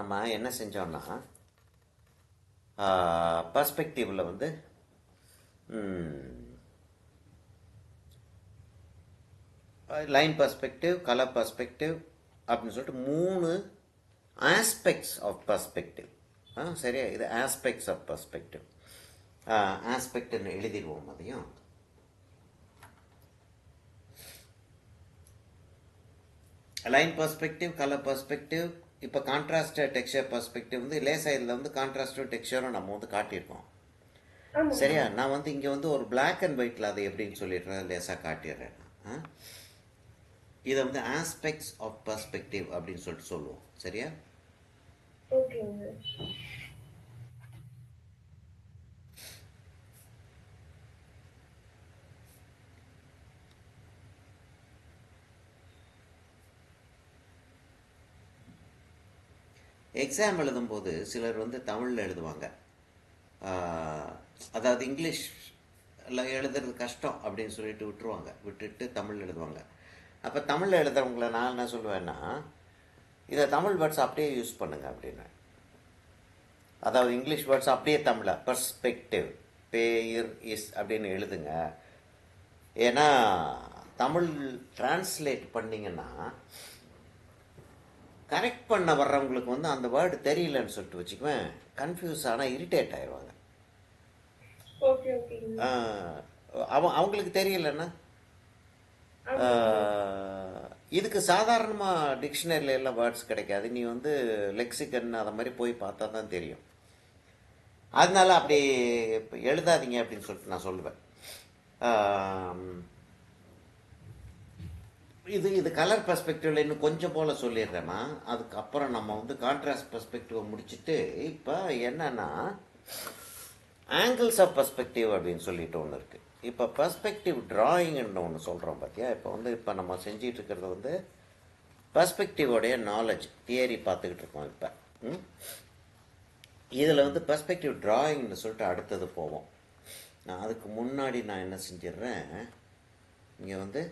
நம்ம என்ன செஞ்சோம்னா பர்ஸ்பெக்டிவில் வந்து லைன் பர்ஸ்பெக்டிவ், கலர் பர்ஸ்பெக்டிவ் அப்படின்னு சொல்லிட்டு 3 ஆஸ்பெக்ட்ஸ் ஆஃப் பர்ஸ்பெக்டிவ். சரியா? இது ஆஸ்பெக்ட்ஸ் ஆஃப் பர்ஸ்பெக்டிவ். ஆஸ்பெக்ட்னு எழுதிடுவோம். அதையும் லைன் பர்ஸ்பெக்டிவ், கலர் பர்ஸ்பெக்டிவ். இப்போ கான்ட்ராஸ்ட் டெக்ஸ்சர் பர்ஸ்பெக்டிவ் வந்து லேசாக இதில் வந்து கான்ட்ராஸ்டும் டெக்ஸ்சரும் நம்ம வந்து காட்டியிருக்கோம். சரியா? நான் வந்து இங்கே வந்து ஒரு பிளாக் அண்ட் ஒயிட்டில் அதை எப்படின்னு சொல்லிடுறேன், லேசாக காட்டிடுறேன். இதை வந்து ஆஸ்பெக்ட்ஸ் ஆஃப் பர்ஸ்பெக்டிவ் அப்படின்னு சொல்லிட்டு சொல்லுவோம். சரியா? எக்ஸாம் எழுதும்போது சிலர் வந்து தமிழில் எழுதுவாங்க. அதாவது இங்கிலீஷில் எழுதுறது கஷ்டம் அப்படின்னு சொல்லிட்டு விட்டுட்டு தமிழ் எழுதுவாங்க. அப்போ தமிழில் எழுதுறவங்கள நான் என்ன சொல்லுவேன்னா, இதை தமிழ் வேர்ட்ஸ் அப்படியே யூஸ் பண்ணுங்க அப்படின்னு. அதாவது இங்கிலீஷ் வேர்ட்ஸ் அப்படியே தமிழை பர்ஸ்பெக்டிவ், பேர், இஸ் அப்படின்னு எழுதுங்க. ஏன்னா தமிழ் டிரான்ஸ்லேட் பண்ணிங்கன்னா கரெக்ட் பண்ண வர்றவங்களுக்கு வந்து அந்த வேர்டு தெரியலன்னு சொல்லிட்டு வச்சுக்குவேன், கன்ஃபியூஸ் ஆனால் இரிட்டேட் ஆயிடுவாங்க. அவங்களுக்கு தெரியலன்னா இதுக்கு சாதாரணமாக டிக்ஷனரியில் எல்லாம் வேர்ட்ஸ் கிடைக்காது. நீ வந்து லெக்சிகன் அதை மாதிரி போய் பார்த்தா தான் தெரியும். அதனால அப்படி எழுதாதீங்க அப்படின்னு சொல்லிட்டு நான் சொல்லுவேன். இது கலர் பர்ஸ்பெக்டிவ்ல இன்னும் கொஞ்சம் போல் சொல்லிடுறேம்மா. அதுக்கப்புறம் நம்ம வந்து கான்ட்ராஸ்ட் பர்ஸ்பெக்டிவை முடிச்சுட்டு இப்போ என்னன்னா ஆங்கிள்ஸ் ஆஃப் பர்ஸ்பெக்டிவ் அப்படின்னு சொல்லிட்டு ஒன்று இருக்குது. இப்போ பர்ஸ்பெக்டிவ் டிராயிங்னு ஒன்று சொல்கிறோம் பார்த்தியா. இப்போ நம்ம செஞ்சிட்டு இருக்கிறது வந்து பர்ஸ்பெக்டிவோடைய நாலேஜ் தியரி பார்த்துக்கிட்டு இருக்கோம். இப்போ இதில் வந்து பர்ஸ்பெக்டிவ் டிராயிங்னு சொல்லிட்டு அடுத்தது போவோம். நான் அதுக்கு முன்னாடி நான் என்ன செஞ்சிடுறேன், இங்கே வந்து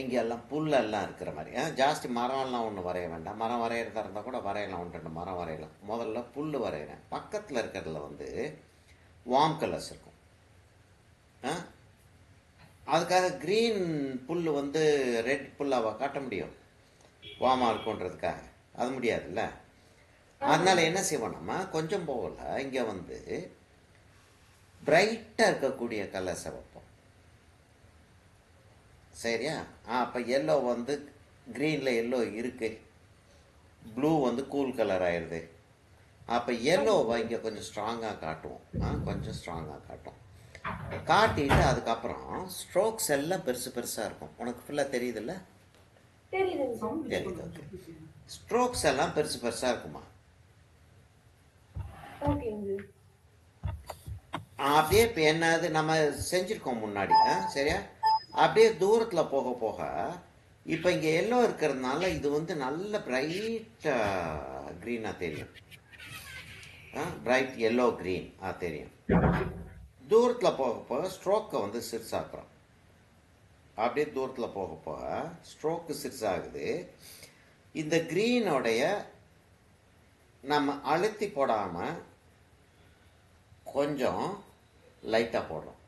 இங்கே எல்லாம் புல்லெல்லாம் இருக்கிற மாதிரி ஜாஸ்தி மரம்லாம் ஒன்று வரைய வேண்டாம். மரம் வரைகிறதா இருந்தால் கூட வரையலாம், 1-2 மரம் வரையலாம். முதல்ல புல் வரைகிறேன். பக்கத்தில் இருக்கிறதுல வந்து வார்ம் கலர்ஸ் இருக்கும். அதுக்காக க்ரீன் புல் வந்து ரெட் புல்லாக காட்ட முடியும் வார்மாக இருக்குன்றதுக்காக? அது முடியாதுல்ல. அதனால் என்ன செய்வோம், நம்ம கொஞ்சம் போகல இங்கே வந்து பிரைட்டாக இருக்கக்கூடிய கலர்ஸை வைப்போம். சரியா? அப்போ எல்லோ வந்து க்ரீனில் எல்லோ இருக்குது, ப்ளூ வந்து கூல் கலர் ஆயிடுது. அப்போ எல்லோவை இங்கே கொஞ்சம் ஸ்ட்ராங்காக காட்டுவோம். கொஞ்சம் ஸ்ட்ராங்காக காட்டும். காட்டிட்டு அதுக்கப்புறம் ஸ்ட்ரோக்ஸ் எல்லாம் பெருசாக இருக்கும். உனக்கு ஃபுல்லாக தெரியுதுல்ல? தெரியுது. ஓகே. ஸ்ட்ரோக்ஸ் எல்லாம் பெருசாக இருக்குமா? அப்படியே இப்போ என்னது நம்ம செஞ்சுருக்கோம் முன்னாடி. சரியா? அப்படியே தூரத்தில் போக போக இப்போ இங்கே எல்லோ இருக்கிறதுனால இது வந்து நல்ல பிரைட் க்ரீனாக தெரியும். பிரைட் எல்லோ க்ரீன் தெரியும். தூரத்தில் போக போக ஸ்ட்ரோக்கை வந்து சிறுசாக்குறோம். அப்படியே தூரத்தில் போக போக ஸ்ட்ரோக்கு சிறுசாகுது. இந்த க்ரீனோடைய நம்ம அழுத்தி போடாமல் கொஞ்சம் லைட்டாக போடுறோம்.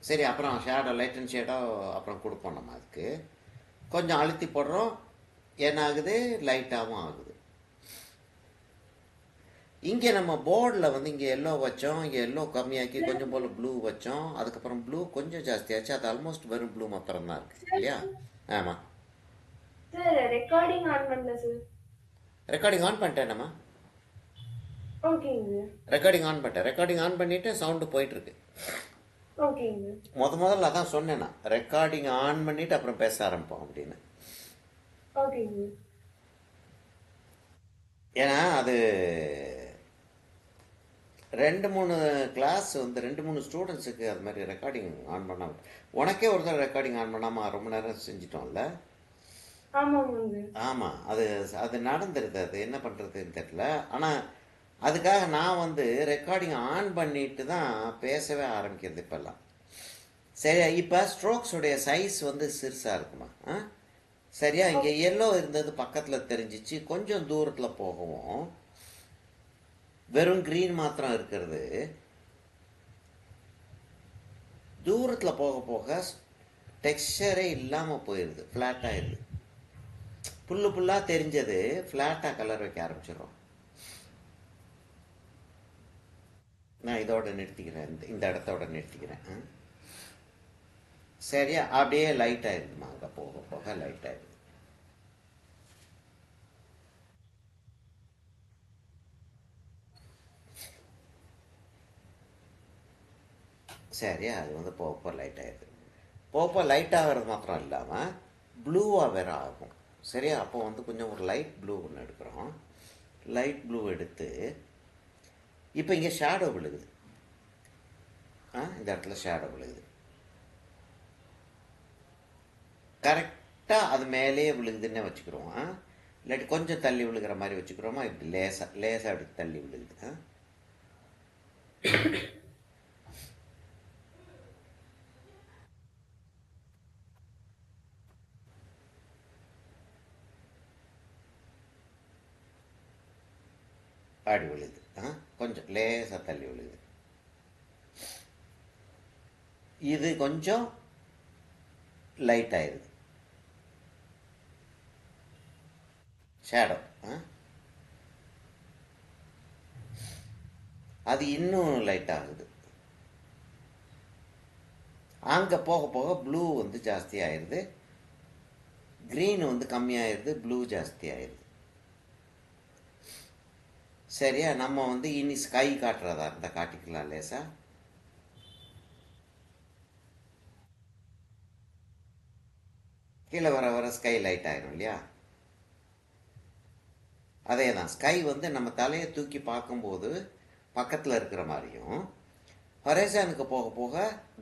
சரி, அப்புறம் ஷேடோ, லைட் அண்ட் ஷேடோ அப்புறம் கொடுப்போம். நம்ம அதுக்கு கொஞ்சம் அழுத்தி போடுறோம். என்ன ஆகுது? லைட்டாகவும் ஆகுது. இங்கே நம்ம போர்டில் வந்து இங்கே எல்லோ வச்சோம், இங்கே எல்லோ கம்மியாக்கி கொஞ்சம் போல் ப்ளூ வச்சோம். அதுக்கப்புறம் ப்ளூ கொஞ்சம் ஜாஸ்தியாச்சு. அது ஆல்மோஸ்ட் வெறும் ப்ளூ மாத்திரம் தான் இருக்குது இல்லையா? ஆமாம். ரெக்கார்டிங் ஆன் பண்ணிட்டேன்மா. ரெக்கார்டிங் ஆன் பண்ணிட்டேன். ரெக்கார்டிங் ஆன் பண்ணிவிட்டு சவுண்டு போயிட்டுருக்கு. முதல்ல அதான் சொன்னேன் நான், ரெக்கார்டிங் ஆன் பண்ணிட்டு அப்புறம் பேச ஆரம்பிப்போம் அப்படின்னு. ஏன்னா அது 2-3 கிளாஸ் வந்து 2-3 ஸ்டூடெண்ட்ஸுக்கு அது மாதிரி ரெக்கார்டிங் ஆன் பண்ணாமல், உனக்கே ஒரு தடவை ரெக்கார்டிங் ஆன் பண்ணாமல் ரொம்ப நேரம் செஞ்சிட்டோம்ல. ஆமாம், அது நடந்துருது. அது என்ன பண்ணுறதுன்னு தெரியல. ஆனால் அதுக்காக நான் வந்து ரெக்கார்டிங் ஆன் பண்ணிட்டு தான் பேசவே ஆரம்பிக்கிறது இப்போல்லாம். சரியா? இப்போ ஸ்ட்ரோக்ஸுடைய சைஸ் வந்து சிறுசாக இருக்குமா? சரியா? இங்கே எல்லோ இருந்தது பக்கத்தில் தெரிஞ்சிச்சு, கொஞ்சம் தூரத்தில் போகவும் வெறும் க்ரீன் மாத்திரம் இருக்கிறது, தூரத்தில் போக போக டெக்ஸ்சரே இல்லாமல் போயிடுது, ஃப்ளாட் ஆயிடுது. புல்லு புல்லாக தெரிஞ்சது ஃப்ளாட்டாக கலர் வைக்க ஆரம்பிச்சிடும். நான் இதோட நிறுத்திக்கிறேன், இந்த இடத்தோட நிறுத்திக்கிறேன். சரியா? அப்படியே லைட் ஆயிடுதுமா, அங்கே போக போக லைட் ஆயிடுது. சரியா? அது வந்து போக லைட் ஆயிடுது. போக லைட் ஆகிறது மாத்திரம் இல்லாமல் ப்ளூவாக வேற ஆகும். சரியா? அப்போ வந்து கொஞ்சம் ஒரு லைட் ப்ளூ ஒன்று எடுக்கிறோம். லைட் ப்ளூ எடுத்து இப்போ இங்கே ஷேடோ விழுகுது. இந்த இடத்துல ஷேடோ விழுகுது. கரெக்டாக அது மேலேயே விழுகுதுன்னே வச்சுக்கிறோம். இல்லாட்டி கொஞ்சம் தள்ளி விழுகிற மாதிரி வச்சுக்கிறோமா? இப்படி லேசாக லேசாக அப்படி தள்ளி விழுகுது. அப்படி விழுகுது. கொஞ்சம் லேசாக தள்ளி விழுகுது. இது கொஞ்சம் லைட் ஆயிடுது, ஷேடோ. அது இன்னும் லைட் ஆகுது. அங்கே போக போக ப்ளூ வந்து ஜாஸ்தி ஆயிடுது, க்ரீன் வந்து கம்மியாயிருது, ப்ளூ ஜாஸ்தி ஆயிடுது. சரியா? நம்ம வந்து இனி ஸ்கை காட்டுறதா இருந்தால் காட்டிக்கலாம் லேசா. கீழே வர வர ஸ்கை லைட் ஆயிடும் இல்லையா? அதே தான், ஸ்கை வந்து நம்ம தலையை தூக்கி பார்க்கும்போது பக்கத்தில் இருக்கிற மாதிரியும், ஹொரைசானுக்கு போக போக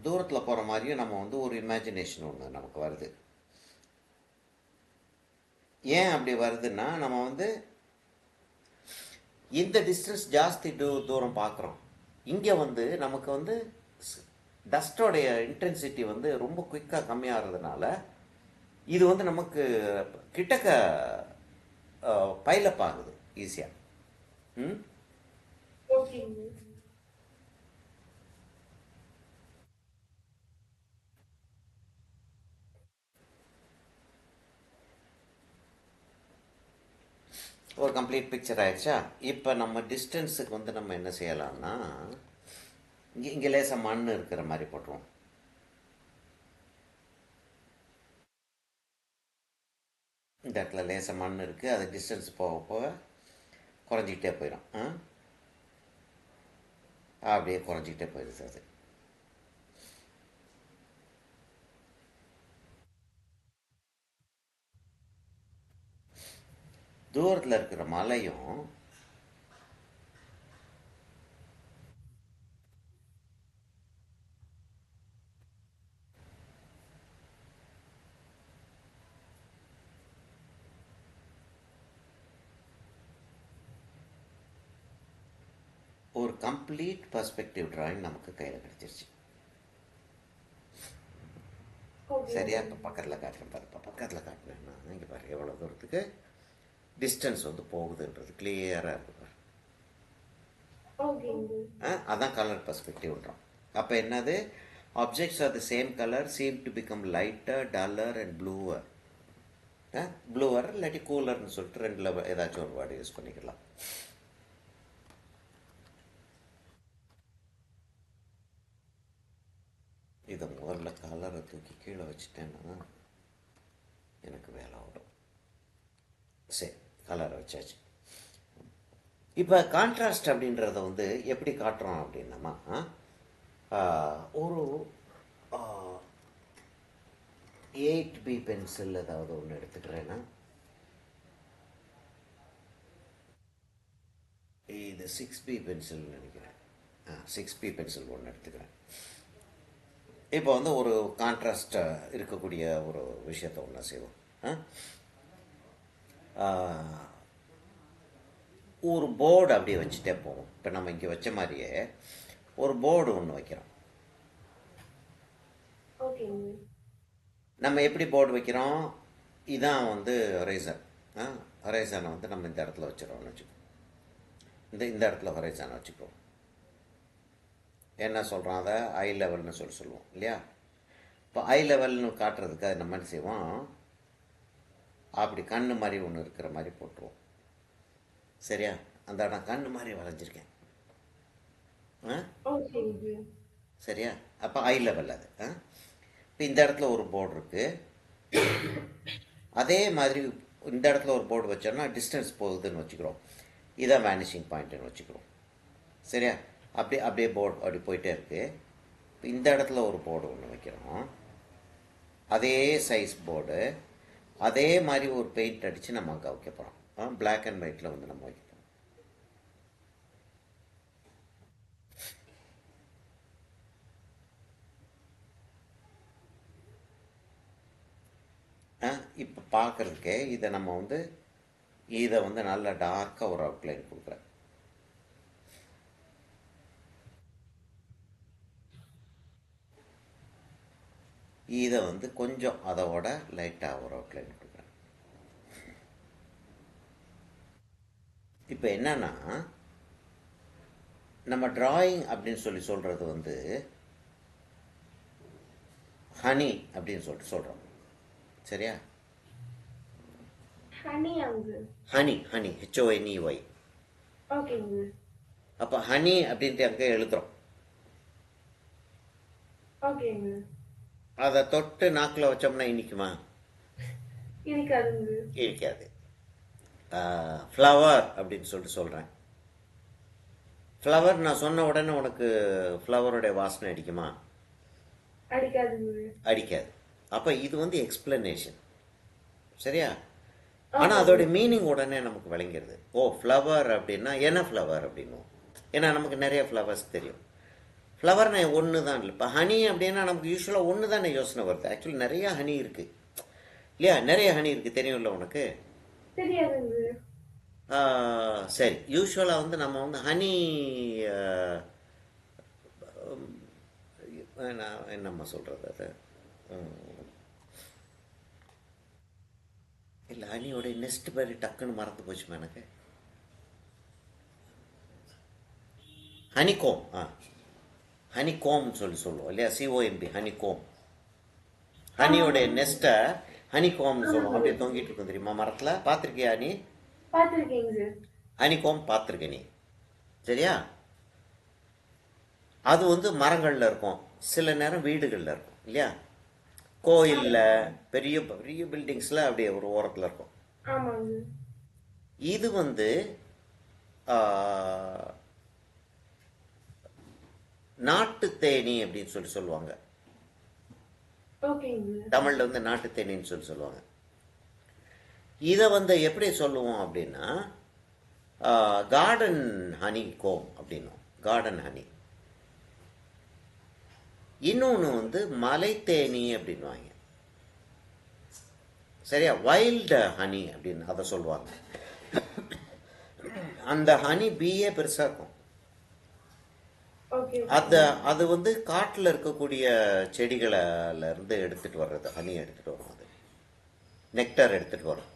தூரத்தில் போகிற மாதிரியும் நம்ம வந்து ஒரு இமேஜினேஷன் ஒன்று நமக்கு வருது. ஏன் அப்படி வருதுன்னா, நம்ம வந்து இந்த டிஸ்டன்ஸ் ஜாஸ்தி தூரம் பார்க்குறோம். இங்கே வந்து நமக்கு வந்து டஸ்டோடைய இன்டென்சிட்டி வந்து ரொம்ப குயிக்காக கம்மியாகிறதுனால இது வந்து நமக்கு கிட்டக்க பைலப் ஆகுது ஈஸியாக. ஒரு கம்ப்ளீட் பிக்சர் ஆயிடுச்சா? இப்போ நம்ம டிஸ்டன்ஸுக்கு வந்து நம்ம என்ன செய்யலாம்னா, இங்கே லேசாக மண் இருக்கிற மாதிரி போட்டுருவோம். இந்த இடத்துல லேசாக மண் இருக்குது, அது டிஸ்டன்ஸ் போக போக குறைஞ்சிக்கிட்டே போயிடும். அப்படியே குறைஞ்சிக்கிட்டே போயிடுது அது. தூரத்தில் இருக்கிற மலையும் ஒரு கம்ப்ளீட் பர்ஸ்பெக்டிவ் டிராயிங் நமக்கு கையில் கிடைச்சிருச்சு. சரியா? இப்போ பக்கத்தில் காட்டுறேன் பாரு. இப்போ பக்கத்தில் காட்டினேன்னா இங்கே பாரு எவ்வளோ தூரத்துக்கு டிஸ்டன்ஸ் வந்து போகுதுன்றது கிளியராக இருக்கு பாரு. அதான் கலர் பர்ஸ்பெக்டிவ்ன்றோம். அப்போ என்னது? Objects are the same colour seem to become lighter, duller and bluer. Bluer இல்லாட்டி கூலர்னு சொல்லிட்டு ரெண்டில் ஏதாச்சும் ஒரு வேர்டு யூஸ் பண்ணிக்கலாம். இதை முதல்ல கலரை தூக்கி கீழே வச்சுட்டேன்னா எனக்கு வேலை வரும். சரி, கலரை வச்சாச்சு. இப்போ கான்ட்ராஸ்ட் அப்படின்றத வந்து எப்படி காட்டுறோம் அப்படின்னமா, ஒரு 8B பென்சில் ஏதாவது ஒன்று எடுத்துக்கிறேன்னா, இது 6B பென்சில் நினைக்கிறேன். 6B பென்சில் ஒன்று எடுத்துக்கிறேன். இப்போ வந்து ஒரு கான்ட்ராஸ்ட் இருக்கக்கூடிய ஒரு விஷயத்தை ஒன்று செய்வோம். ஒரு போர்டு அப்படியே வச்சுட்டே போவோம். இப்போ நம்ம இங்கே வச்ச மாதிரியே ஒரு போர்டு ஒன்று வைக்கிறோம். ஓகேங்க. நம்ம எப்படி போர்டு வைக்கிறோம்? இதான் வந்து ஹொரைசன். ஹொரைசனை வந்து நம்ம இந்த இடத்துல வச்சுருவோம்னு வச்சுக்கோம். இந்த இடத்துல ஹொரைசனை வச்சுக்கிறோம். என்ன சொல்கிறோம்? அதை ஐ லெவல்னு சொல்லுவோம் இல்லையா? இப்போ ஐ லெவல்னு காட்டுறதுக்கு அது நம்ம என்ன செய்வோம்? அப்படி கண்ணு மாதிரி ஒன்று இருக்கிற மாதிரி போட்டுருவோம். சரியா? அந்த இடம் கண்ணு மாதிரி வரைஞ்சிருக்கேன். ஓகேங்க. சரியா? அப்போ ஐ லெவல் அது. இப்போ இந்த இடத்துல ஒரு போர்டு இருக்குது. அதே மாதிரி இந்த இடத்துல ஒரு போர்டு வச்சோம்னா டிஸ்டன்ஸ் போகுதுன்னு வச்சுக்கிறோம். இதான் வேனிஷிங் பாயிண்ட்டுன்னு வச்சுக்கிறோம். சரியா? அப்படியே போர்டு அப்படி போயிட்டே இருக்குது. இப்போ இந்த இடத்துல ஒரு போர்டு ஒன்று வைக்கிறோம். அதே சைஸ் போர்டு, அதே மாதிரி ஒரு பெயிண்ட் அடித்து நம்ம அங்கே வைக்க போகிறோம். பிளாக் அண்ட் ஒயிட்டில் வந்து நம்ம வைக்க போகிறோம். இப்போ பார்க்குறதுக்கே இதை நம்ம வந்து இதை வந்து நல்லா டார்க்காக ஒரு அவுட்லைன் கொடுக்குறேன். இதை வந்து கொஞ்சம் அதோட லைட்டாக ஒரு அவுட்லைன் கொடுக்குறேன். இப்போ என்னன்னா நம்ம டிராயிங் அப்படின்னு சொல்கிறது வந்து ஹனி அப்படின்னு சொல்கிறோம். சரியா? Honey HONEY. ஓகேங்க. அப்போ ஹனி அப்படின்ட்டு அங்கே எழுதுறோம். ஓகேங்க. அதை தொட்டு நாக்கில் வச்சோம்னா இனிக்குமா? இருக்காதுங்க. இருக்காது. ஃப்ளவர் அப்படின்னு சொல்கிறேன். ஃப்ளவர் நான் சொன்ன உடனே உனக்கு ஃப்ளவருடைய வாசனை அடிக்குமா? அடிக்காதுங்க. அடிக்காது. அப்போ இது வந்து எக்ஸ்பிளனேஷன். சரியா? ஆனால் அதோட மீனிங் உடனே நமக்கு விளங்கிறது. ஓ, ஃப்ளவர் அப்படின்னா என்ன ஃப்ளவர் அப்படின்னும். ஏன்னா நமக்கு நிறைய ஃப்ளவர்ஸ் தெரியும். ஃப்ளவர்னா ஒன்று தான் இல்லை. இப்போ ஹனி அப்படின்னா நமக்கு யூஸ்வலாக ஒன்று தானே யோசனை வருது. ஆக்சுவலி நிறையா ஹனி இருக்குது இல்லையா? நிறைய ஹனி இருக்குது, தெரியும்ல உனக்கு? தெரியாதுங்க. சரி, யூஸ்வலாக வந்து நம்ம வந்து ஹனி என்னம்மா சொல்கிறது அது? இல்லை, ஹனியோடைய நெஸ்ட் பேர் டக்குன்னு மறந்து போச்சுமா எனக்கு. ஹனிகோம். ஹனிகோம்னு சொல்லுவோம் இல்லையா? COMB, honeycomb. ஹனியோடைய நெஸ்ட்டை ஹனிகோம்னு சொல்லுவோம். அப்படியே தொங்கிட்டு இருக்கும் தெரியுமா மரத்தில்? பார்த்துருக்கியா நீ? பார்த்துருக்கீங்க. ஹனிகோம் பார்த்துருக்க நீ. சரியா? அது வந்து மரங்களில் இருக்கும், சில நேரம் வீடுகளில் இருக்கும் இல்லையா? கோயிலில் பெரிய பெரிய பில்டிங்ஸில் அப்படியே ஒரு ஓரத்தில் இருக்கும். இது வந்து நாட்டு தேனி அப்படின்னு சொல்லுவாங்க. தமிழில் வந்து நாட்டு தேனின்னு சொல்லுவாங்க. இதை வந்து எப்படி சொல்லுவோம் அப்படின்னா கார்டன் ஹனி கோம் அப்படின்னும். Garden honey. இன்னொன்று வந்து மலை தேனி அப்படின்வாங்க. சரியா? வைல்டு ஹனி அப்படின்னு அதை சொல்லுவாங்க. அந்த ஹனி பீயே பெருசாக இருக்கும். அது வந்து காட்டில் இருக்கக்கூடிய செடிகளில் இருந்து எடுத்துகிட்டு வர்றது. ஹனி எடுத்துகிட்டு வரும். அது நெக்டர் எடுத்துகிட்டு வரும்.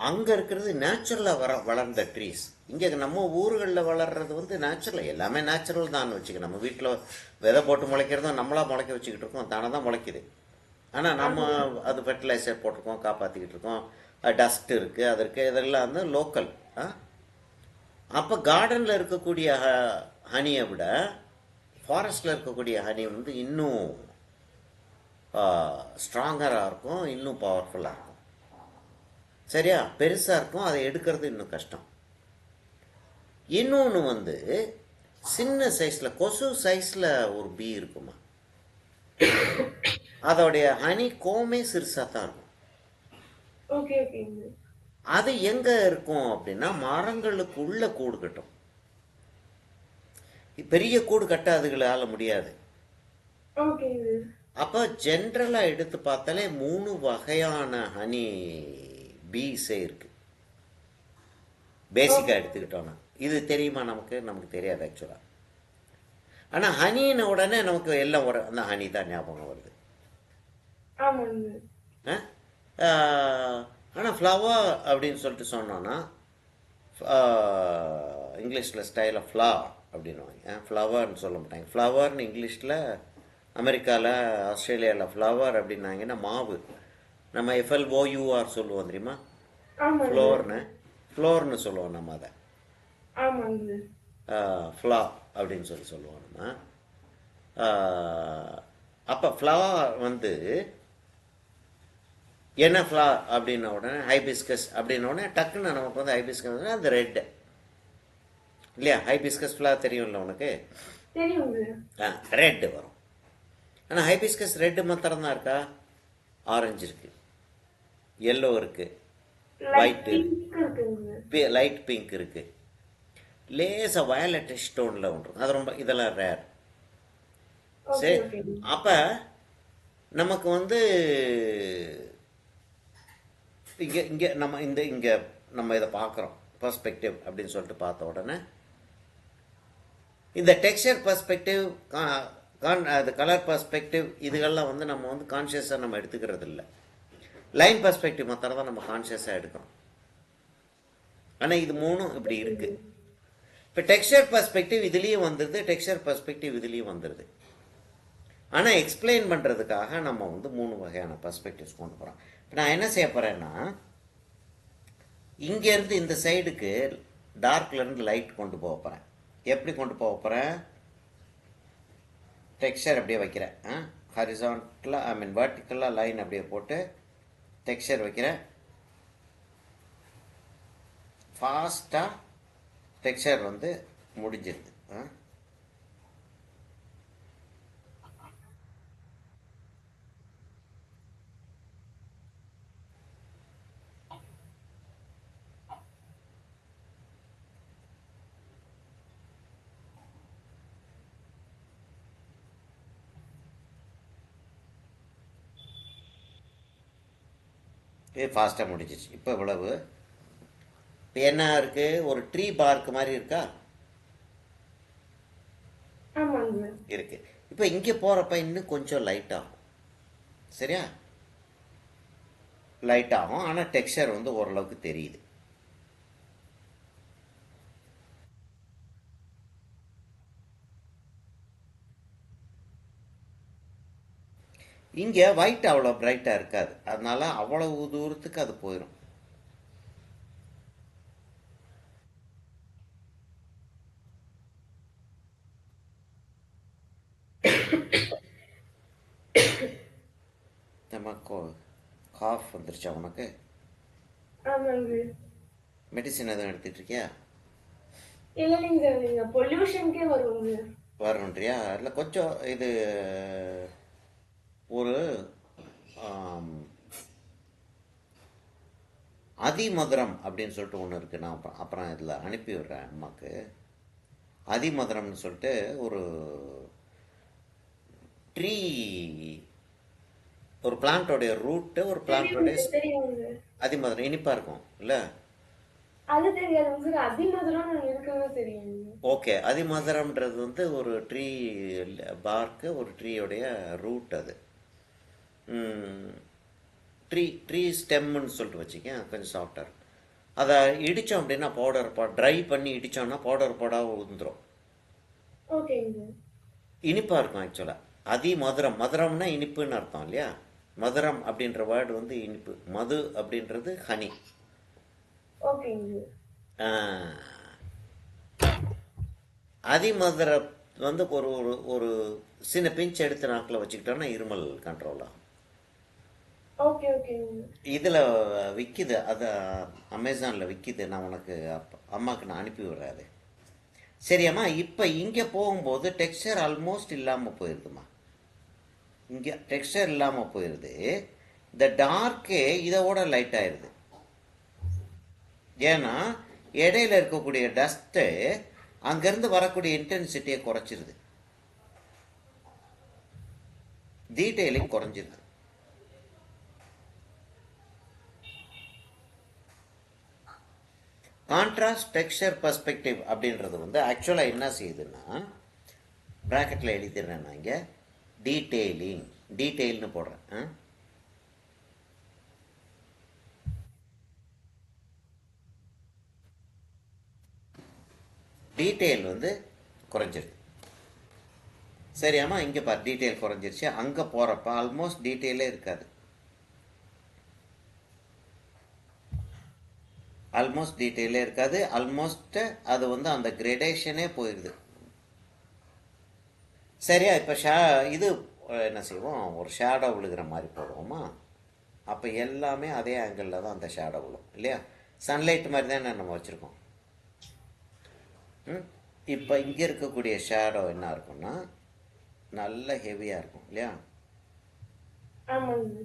அங்கே இருக்கிறது நேச்சுரலாக வளர்ந்த ட்ரீஸ். இங்கே நம்ம ஊர்களில் வளர்கிறது வந்து நேச்சுரல், எல்லாமே நேச்சுரல் தான் வச்சுக்க. நம்ம வீட்டில் விதை போட்டு முளைக்கிறதும் நம்மளாக முளைக்க வச்சுக்கிட்டு இருக்கோம், தானே தான் முளைக்குது. ஆனால் நம்ம அது ஃபெர்டிலைசர் போட்டிருக்கோம், காப்பாற்றிக்கிட்டு இருக்கோம். டஸ்ட் இருக்குது, அது இருக்குது, இதெல்லாம் வந்து லோக்கல். அப்போ கார்டனில் இருக்கக்கூடிய ஹனியை விட ஃபாரஸ்டில் இருக்கக்கூடிய ஹனி வந்து இன்னும் ஸ்ட்ராங்கராக இருக்கும், இன்னும் பவர்ஃபுல்லாக இருக்கும். சரியா? பெருசாக இருக்கும், அதை எடுக்கிறது இன்னும் கஷ்டம். இன்னொன்று வந்து சின்ன சைஸில், கொசு சைஸில் ஒரு பீ இருக்குமா, அதோடைய ஹனி கோமே சிறுசாக தான் இருக்கும். அது எங்கே இருக்கும் அப்படின்னா மரங்களுக்கு உள்ள கூடு கட்டும். பெரிய கூடு கட்டாதுகளால முடியாது. அப்போ ஜென்ரலாக எடுத்து பார்த்தாலே 3 வகையான ஹனி பீஸே இருக்கு. பேசிக்காக எடுத்துக்கிட்டோன்னா இது தெரியுமா நமக்கு? நமக்கு தெரியாது ஆக்சுவலாக. ஆனால் ஹனின்னு உடனே நமக்கு எல்லாம் ஒரு அந்த ஹனி தான் ஞாபகம் வருது. ஆமாங்க. ஆனால் ஃப்ளவர் அப்படின்னு சொல்லிட்டு சொன்னோன்னா இங்கிலீஷில் ஸ்டைலில் ஃப்ளா அப்படின்னுவாங்க. ஃப்ளவர்னு சொல்ல மாட்டாங்க. ஃப்ளவர்னு இங்கிலீஷில் அமெரிக்காவில் ஆஸ்திரேலியாவில் ஃப்ளவர் அப்படின்னாங்கன்னா மாவு. நம்ம எஃப்எல்ஓயூஆர் சொல்லுவோம் தெரியுமா? ஆமாங்க. ஃப்ளோர்னு சொல்லுவோம் நம்ம அதை. ஆமாங்க. ஃப்ளா அப்படின்னு சொல்லுவோம் நம்ம. அப்போ ஃப்ளவர் வந்து என்ன ஃப்ளா அப்படின்ன உடனே ஹைபிஸ்கஸ் அப்படின்ன உடனே டக்குன்னு நமக்கு வந்து ஹைபிஸ்கஸ் அந்த ரெட்டு இல்லையா? ஹைபிஸ்கஸ் ஃப்ளா தெரியும்ல உனக்கு? தெரியுங்க. ரெட்டு வரும். ஆனால் ஹைபிஸ்கஸ் ரெட்டு மாத்திரம் தான் இருக்கா? ஆரஞ்சு இருக்கு, எல்லோ இருக்கு, ஒயிட் இருக்கு, லைட் பிங்க் இருக்கு, லேசாக வயலட் ஸ்டோனில் ஒன்று. அது ரொம்ப இதெல்லாம் ரேர். சரி, அப்போ நமக்கு வந்து இங்கே இங்கே நம்ம இங்கே நம்ம இதை பார்க்குறோம் பர்ஸ்பெக்டிவ் அப்படின்னு சொல்லிட்டு பார்த்த உடனே இந்த டெக்ஸ்சர் பர்ஸ்பெக்டிவ், அது கலர் பர்ஸ்பெக்டிவ், இதுகள்லாம் வந்து நம்ம வந்து கான்ஷியஸாக நம்ம எடுத்துக்கிறது இல்லை. லைன் பர்ஸ்பெக்டிவ் மாத்திரம் தான் நம்ம கான்ஷியஸாக எடுக்கிறோம். ஆனால் இது மூணும் இப்படி இருக்கு. இப்போ டெக்ஸ்சர் பர்ஸ்பெக்டிவ் இதுலேயும் வந்துடுது, டெக்ஸ்சர் பர்ஸ்பெக்டிவ் இதுலேயும் வந்துடுது. ஆனால் எக்ஸ்பிளைன் பண்ணுறதுக்காக நம்ம வந்து 3 வகையான பர்ஸ்பெக்டிவ்ஸ் கொண்டு போகிறோம். இப்போ நான் என்ன செய்ய போகிறேன்னா, இங்கேருந்து இந்த சைடுக்கு டார்க்லேருந்து லைட் கொண்டு போக போகிறேன். எப்படி கொண்டு போக போகிறேன்? டெக்ஸ்சர் அப்படியே வைக்கிறேன். ஹரிசான்டலாக வெர்டிக்கலாக லைன் அப்படியே போட்டு டெக்ஸ்சர் வைக்கிறேன். ஃபாஸ்ட்டாக டெக்ஸ்சர் வந்து முடிஞ்சிருது. இது ஃபாஸ்ட்டாக முடிஞ்சிச்சு. இப்போ இவ்வளவு. இப்போ என்ன இருக்குது? ஒரு ட்ரீ பார்க் மாதிரி இருக்கா? இருக்கு. இப்போ இங்கே போகிறப்ப இன்னும் கொஞ்சம் லைட் ஆகும். சரியா? லைட் ஆகும். ஆனால் டெக்ஸ்சர் வந்து ஓரளவுக்கு தெரியுது. இங்கே ஒயிட் அவ்வளோ பிரைட்டாக இருக்காது, அதனால அவ்வளவு தூரத்துக்கு அது போயிடும். நமக்கு காஃப் வந்துருச்சா உனக்கு? மெடிசின் எதுவும் எடுத்துட்டு இருக்கியா? வரும்ன்றியா? இல்லை கொஞ்சம் இது ஒரு அதிமதுரம் அப்படின்னு சொல்லிட்டு ஒன்று இருக்குது. நான் அப்புறம் இதில் அனுப்பி விடுறேன் அம்மாவுக்கு. அதிமதுரம்னு சொல்லிட்டு ஒரு ட்ரீ, ஒரு பிளான்ட்டோடைய ரூட்டு, ஒரு பிளான்ட்டோடைய அதிமதுரம் இனிப்பாக இருக்கும் இல்லை? ஓகே, அதிமதுரம்ன்றது வந்து ஒரு ட்ரீ பார்க்கு, ஒரு ட்ரீயோடைய ரூட். அது ட்ரீ ஸ்டெம்முன்னு சொல்லிட்டு வச்சுக்கேன். கொஞ்சம் சாஃப்டாக இருக்கும். அதை இடித்தோம் அப்படின்னா பவுடர் ட்ரை பண்ணி இடித்தோம்னா பவுடர் பவுடாக உந்துடும். இனிப்பாக இருக்கும் ஆக்சுவலாக. அதிமதுரம், மதுரம்னா இனிப்புன்னு அர்த்தம் இல்லையா? மதுரம் அப்படின்ற வேர்டு வந்து இனிப்பு. மது அப்படின்றது ஹனி. அதிமதுரம் வந்து ஒரு ஒரு சின்ன பிஞ்ச் எடுத்து நாக்கில் வச்சுக்கிட்டோன்னா இருமல் கண்ட்ரோல் ஆகும். இதில் விற்கிது, அது அமேசானில் விற்கிது. நான் உனக்கு அம்மாவுக்கு நான் அனுப்பி விடுறேன் அது. சரியாம்மா? இப்போ இங்கே போகும்போது டெக்ஸ்சர் ஆல்மோஸ்ட் இல்லாமல் போயிடுதுமா. இங்கே டெக்ஸ்சர் இல்லாமல் போயிடுது. இந்த டார்க்கே இதோட லைட் ஆயிடுது. ஏன்னா இடையில இருக்கக்கூடிய டஸ்ட்டு அங்கேருந்து வரக்கூடிய இன்டென்சிட்டியை குறைச்சிருது, டீட்டெயிலிங் குறைஞ்சிருது. கான்ட்ராஸ்ட் டெக்ஸ்சர் பர்ஸ்பெக்டிவ் அப்படின்றது வந்து ஆக்சுவலாக என்ன செய்யுதுன்னா, ப்ராக்கெட்டில் எழுதிடுறேன் நான் இங்கே. டீட்டெயிலிங், டீட்டெயில்னு போடுறேன். டீட்டெயில் வந்து குறைஞ்சிருக்கு. சரியாம்மா, இங்கே பாரு டீட்டெயில் குறைஞ்சிருச்சு. அங்கே போகிறப்ப ஆல்மோஸ்ட் டீட்டெயிலே இருக்காது. ஆல்மோஸ்ட் டீட்டெயிலே இருக்காது. ஆல்மோஸ்ட் அது வந்து அந்த கிரேடேஷனே போயிடுது. சரியா? இப்போ இது என்ன செய்வோம், ஒரு ஷேடோ விழுகிற மாதிரி போடுவோமா? அப்போ எல்லாமே அதே ஆங்கிளில் தான் அந்த ஷேடோ விழும் இல்லையா? சன்லைட் மாதிரி தானே நம்ம வச்சுருக்கோம். இப்போ இங்கே இருக்கக்கூடிய ஷேடோ என்ன இருக்கும்னா நல்ல ஹெவியாக இருக்கும் இல்லையா? ஆமாங்க.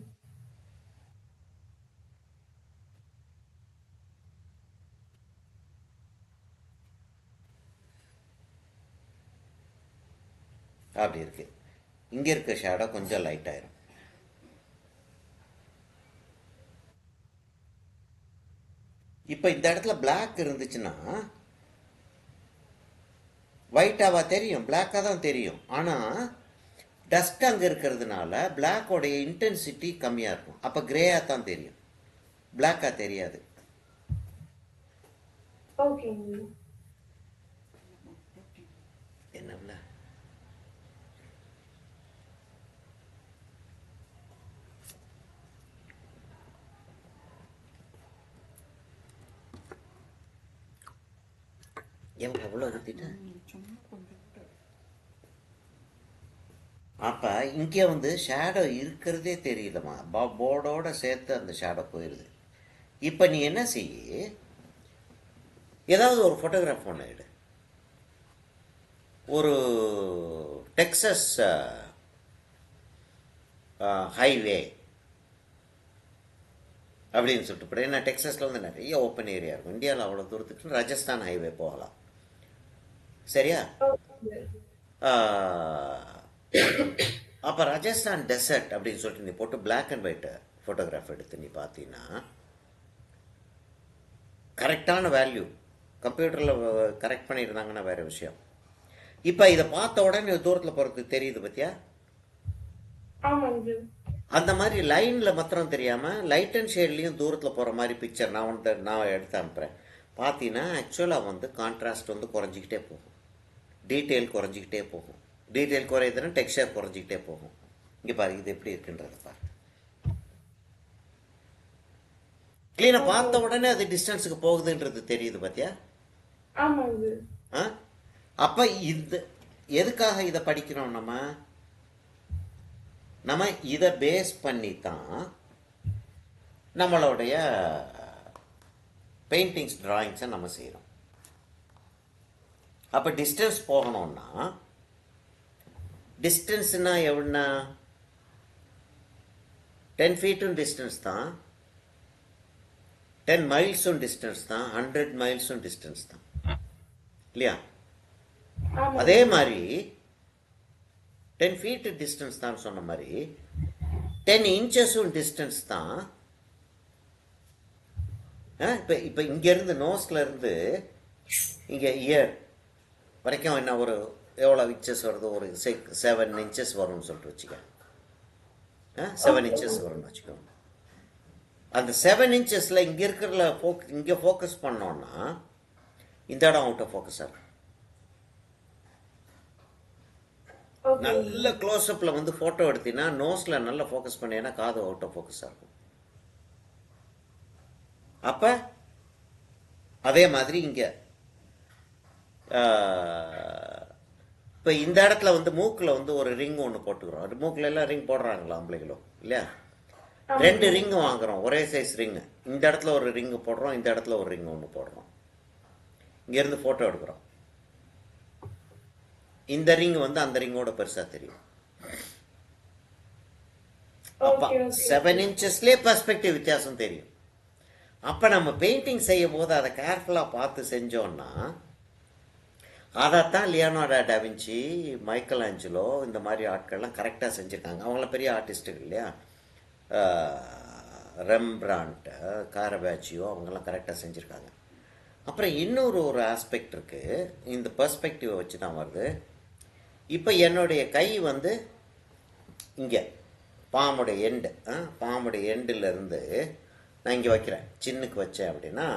அப்படி இருக்கு. இங்கே இருக்க ஷேடோ கொஞ்சம் லைட் ஆயிரும். இப்போ இந்த இடத்துல பிளாக் இருந்துச்சுன்னா ஒயிட்டாவா தெரியும்? பிளாக்காக தான் தெரியும். ஆனால் டஸ்ட் அங்கே இருக்கிறதுனால பிளாக்கோடைய இன்டென்சிட்டி கம்மியாக இருக்கும். அப்போ கிரேயாக தான் தெரியும், பிளாக்காக தெரியாது. ஓகேங்க. என்னம்ல எவ்வளோ எவ்வளோ ஊற்றிட்டேன். அப்போ இங்கே வந்து ஷேடோ இருக்கிறதே தெரியலம்மா. போர்டோட சேர்த்து அந்த ஷேடோ போயிடுது. இப்போ நீ என்ன செய்ய, ஏதாவது ஒரு ஃபோட்டோகிராஃப் ஒன்று எடு. ஒரு டெக்ஸஸ் ஹைவே அப்படின்னு சொல்லிட்டு போட. ஏன்னா டெக்ஸஸில் வந்து நிறைய ஓப்பன் ஏரியா இருக்கும். இந்தியாவில் அவ்வளோ தூரத்துக்கு ராஜஸ்தான் ஹைவே போகலாம். சரியா? அப்போ ராஜஸ்தான் டெசர்ட் அப்படின்னு சொல்லிட்டு நீ போட்டு பிளாக் அண்ட் ஒயிட் ஃபோட்டோகிராஃப் எடுத்து நீ பார்த்தீங்கன்னா கரெக்டான வேல்யூ கம்ப்யூட்டரில் கரெக்ட் பண்ணியிருந்தாங்கன்னா வேறு விஷயம். இப்போ இதை பார்த்த உடனே தூரத்தில் போகிறதுக்கு தெரியுது பத்தியா? ஆமாங்க. அந்த மாதிரி லைனில் மாத்திரம் தெரியாமல் லைட் அண்ட் ஷேட்லேயும் தூரத்தில் போகிற மாதிரி பிக்சர் நான் எடுத்து அனுப்புகிறேன். பார்த்தீங்கன்னா ஆக்சுவலாக வந்து கான்ட்ராஸ்ட் வந்து குறைஞ்சிக்கிட்டே போகும், டீட்டெயில் குறைஞ்சிக்கிட்டே போகும். டீட்டெயில் குறையுதுன்னா டெக்ஸ்சர் குறைஞ்சிக்கிட்டே போகும். இங்கே பாரு இது எப்படி இருக்குன்றத பாரு. கிளீனாக பார்த்த உடனே அது டிஸ்டன்ஸுக்கு போகுதுன்றது தெரியுது பார்த்தியா? ஆமாங்க. அப்போ இது எதுக்காக இதை படிக்கிறோம்? நம்ம இதை பேஸ் பண்ணி தான் நம்மளுடைய பெயிண்டிங்ஸ் டிராயிங்ஸை நம்ம செய்கிறோம். அப்போ டிஸ்டன்ஸ் போகணும்னா டிஸ்டன்ஸ்னா எவ்வளோனா 10 ஃபீட்டும் டிஸ்டன்ஸ் தான், 10 மைல்ஸும் டிஸ்டன்ஸ் தான், 100 மைல்ஸும் டிஸ்டன்ஸ் தான் இல்லையா? அதே மாதிரி 10 ஃபீட் டிஸ்டன்ஸ் தான் சொன்ன மாதிரி 10 இன்ச்சஸும் டிஸ்டன்ஸ் தான். இப்போ இங்கேருந்து நோஸ்ல இருந்து இங்கே இயர் வரைக்கும் என்ன ஒரு எவ்வளோ இன்ச்சஸ் வருது? ஒரு 7 இன்ச்சஸ் வரும்னு சொல்லிட்டு வச்சுக்க. 7 இன்ச்சஸ் வரும்னு வச்சுக்கோ. அந்த 7 இன்ச்சஸில் இங்கே இருக்கிற இங்கே ஃபோக்கஸ் பண்ணோன்னா இந்த இடம் அவுட் ஆஃப் ஃபோக்கஸாக இருக்கும். நல்ல க்ளோஸ்அப்பில் வந்து ஃபோட்டோ எடுத்தீங்கன்னா நோஸில் நல்லா ஃபோக்கஸ் பண்ணீங்கன்னா காது அவுட் ஆஃப் ஃபோக்கஸாக இருக்கும். அப்போ அதே மாதிரி இங்கே இப்போ இந்த இடத்துல வந்து மூக்கில் வந்து ஒரு ரிங் ஒன்று போட்டுக்கிறோம். அது மூக்கில் எல்லாம் ரிங் போடுறாங்களா ஆம்பளைகளும் இல்லையா? 2 ரிங்கு வாங்குகிறோம், ஒரே சைஸ் ரிங்கு. இந்த இடத்துல ஒரு ரிங்கு போடுறோம், இந்த இடத்துல ஒரு ரிங் ஒன்று போடுறோம். இங்கேருந்து ஃபோட்டோ எடுக்கிறோம். இந்த ரிங் வந்து அந்த ரிங்கோட பெருசாக தெரியும். அப்போ 7 இன்ச்சஸ்லேயே பெர்ஸ்பெக்டிவ் வித்தியாசம் தெரியும். அப்போ நம்ம பெயிண்டிங் செய்யும் போது அதை கேர்ஃபுல்லாக பார்த்து செஞ்சோன்னா அதைத்தான் லியோனார்டோ டாவின்சி, மைக்கேல் ஆஞ்சலோ இந்த மாதிரி ஆட்கள்லாம் கரெக்டாக செஞ்சுருக்காங்க. அவங்களாம் பெரிய ஆர்டிஸ்ட்டுகள் இல்லையா? ரெம்பிராண்ட், காரவேச்சியோ அவங்கெல்லாம் கரெக்டாக செஞ்சுருக்காங்க. அப்புறம் இன்னொரு ஆஸ்பெக்ட் இருக்குது, இந்த பெர்ஸ்பெக்டிவை வச்சு தான் வருது. இப்போ என்னுடைய கை வந்து இங்கே பாம்புடைய எண்டு, பாம்புடைய எண்டுலேருந்து நான் இங்கே வைக்கிறேன், சின்னுக்கு வச்சேன் அப்படின்னா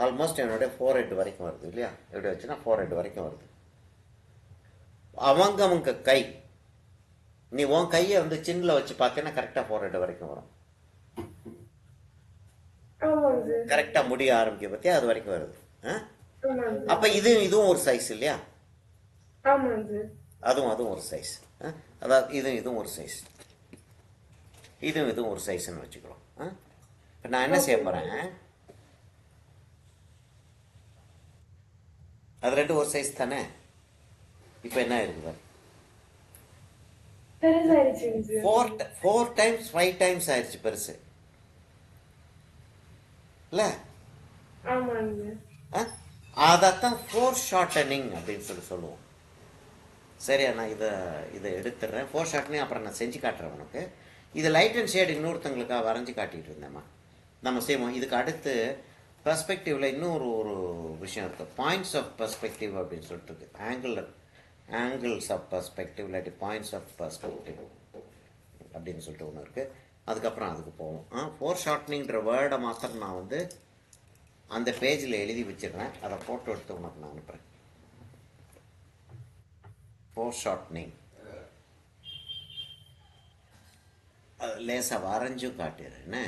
ஆல்மோஸ்ட் என்னுடைய ஃபோர் ஹெட் வரைக்கும் வருது இல்லையா? எப்படி வச்சுன்னா ஃபோர் ஹெட் வரைக்கும் வருது. அவங்க கை, நீ உன் கையை வந்து சின்னில் வச்சு பார்த்தீங்கன்னா கரெக்டாக ஃபோர் ஹெட் வரைக்கும் வரும். ஆமாங்க சார். கரெக்டாக முடிய ஆரம்பிக்க பற்றி அது வரைக்கும் வருது. ஆமாங்க சார். அப்போ இதுவும் ஒரு சைஸ் இல்லையா? ஆமாங்க சார். அதுவும் ஒரு சைஸ். அதாவது இதுவும் ஒரு சைஸ், இதுவும் ஒரு சைஸ்ன்னு வச்சுக்கிறோம். இப்போ நான் என்ன செய்ய போகிறேன், அது ரெண்டும் ஒரு சைஸ் தானே. இப்போ என்ன இருக்குது, பெருசாயிருச்சுங்க சார். 4 times 5 times ஆயிடுச்சு பெருசு இல்ல? ஆமாங்க சார். அதைத்தான் ஃபோர் ஷார்ட்டனிங் அப்படின்னு சொல்லுவோம். சரியா? நான் இதை எடுத்துடுறேன். ஃபோர் ஷார்ட்டனிங் அப்புறம் நான் செஞ்சு காட்டுறேன் உனக்கு. இது லைட் அண்ட் ஷேட் இன்னொருத்தங்களுக்காக வரைஞ்சி காட்டிகிட்டு இருந்தேம்மா. நம்ம செய்வோம். இதுக்கு அடுத்து பெர்ஸ்பெக்டிவில் இன்னொரு விஷயம் இருக்குது. பாயிண்ட்ஸ் ஆஃப் பெர்ஸ்பெக்டிவ் அப்படின்னு சொல்லிட்டு இருக்கு. ஆங்கிள்ஸ் ஆஃப் பெர்ஸ்பெக்டிவ் இல்லாட்டி பாயிண்ட்ஸ் ஆஃப் பெர்ஸ்பெக்டிவ் அப்படின்னு சொல்லிட்டு ஒன்று இருக்குது. அதுக்கப்புறம் அதுக்கு போவோம். ஃபோர் ஷார்ட்னிங்கிற வேர்டை மாத்திரம் நான் வந்து அந்த பேஜில் எழுதி வச்சிடுறேன். அதை ஃபோட்டோ எடுத்து உனக்கு நான் அனுப்புகிறேன். ஃபோர் ஷார்ட்னிங் அது லேசாக வரைஞ்சும் காட்டிடுறேன்னு.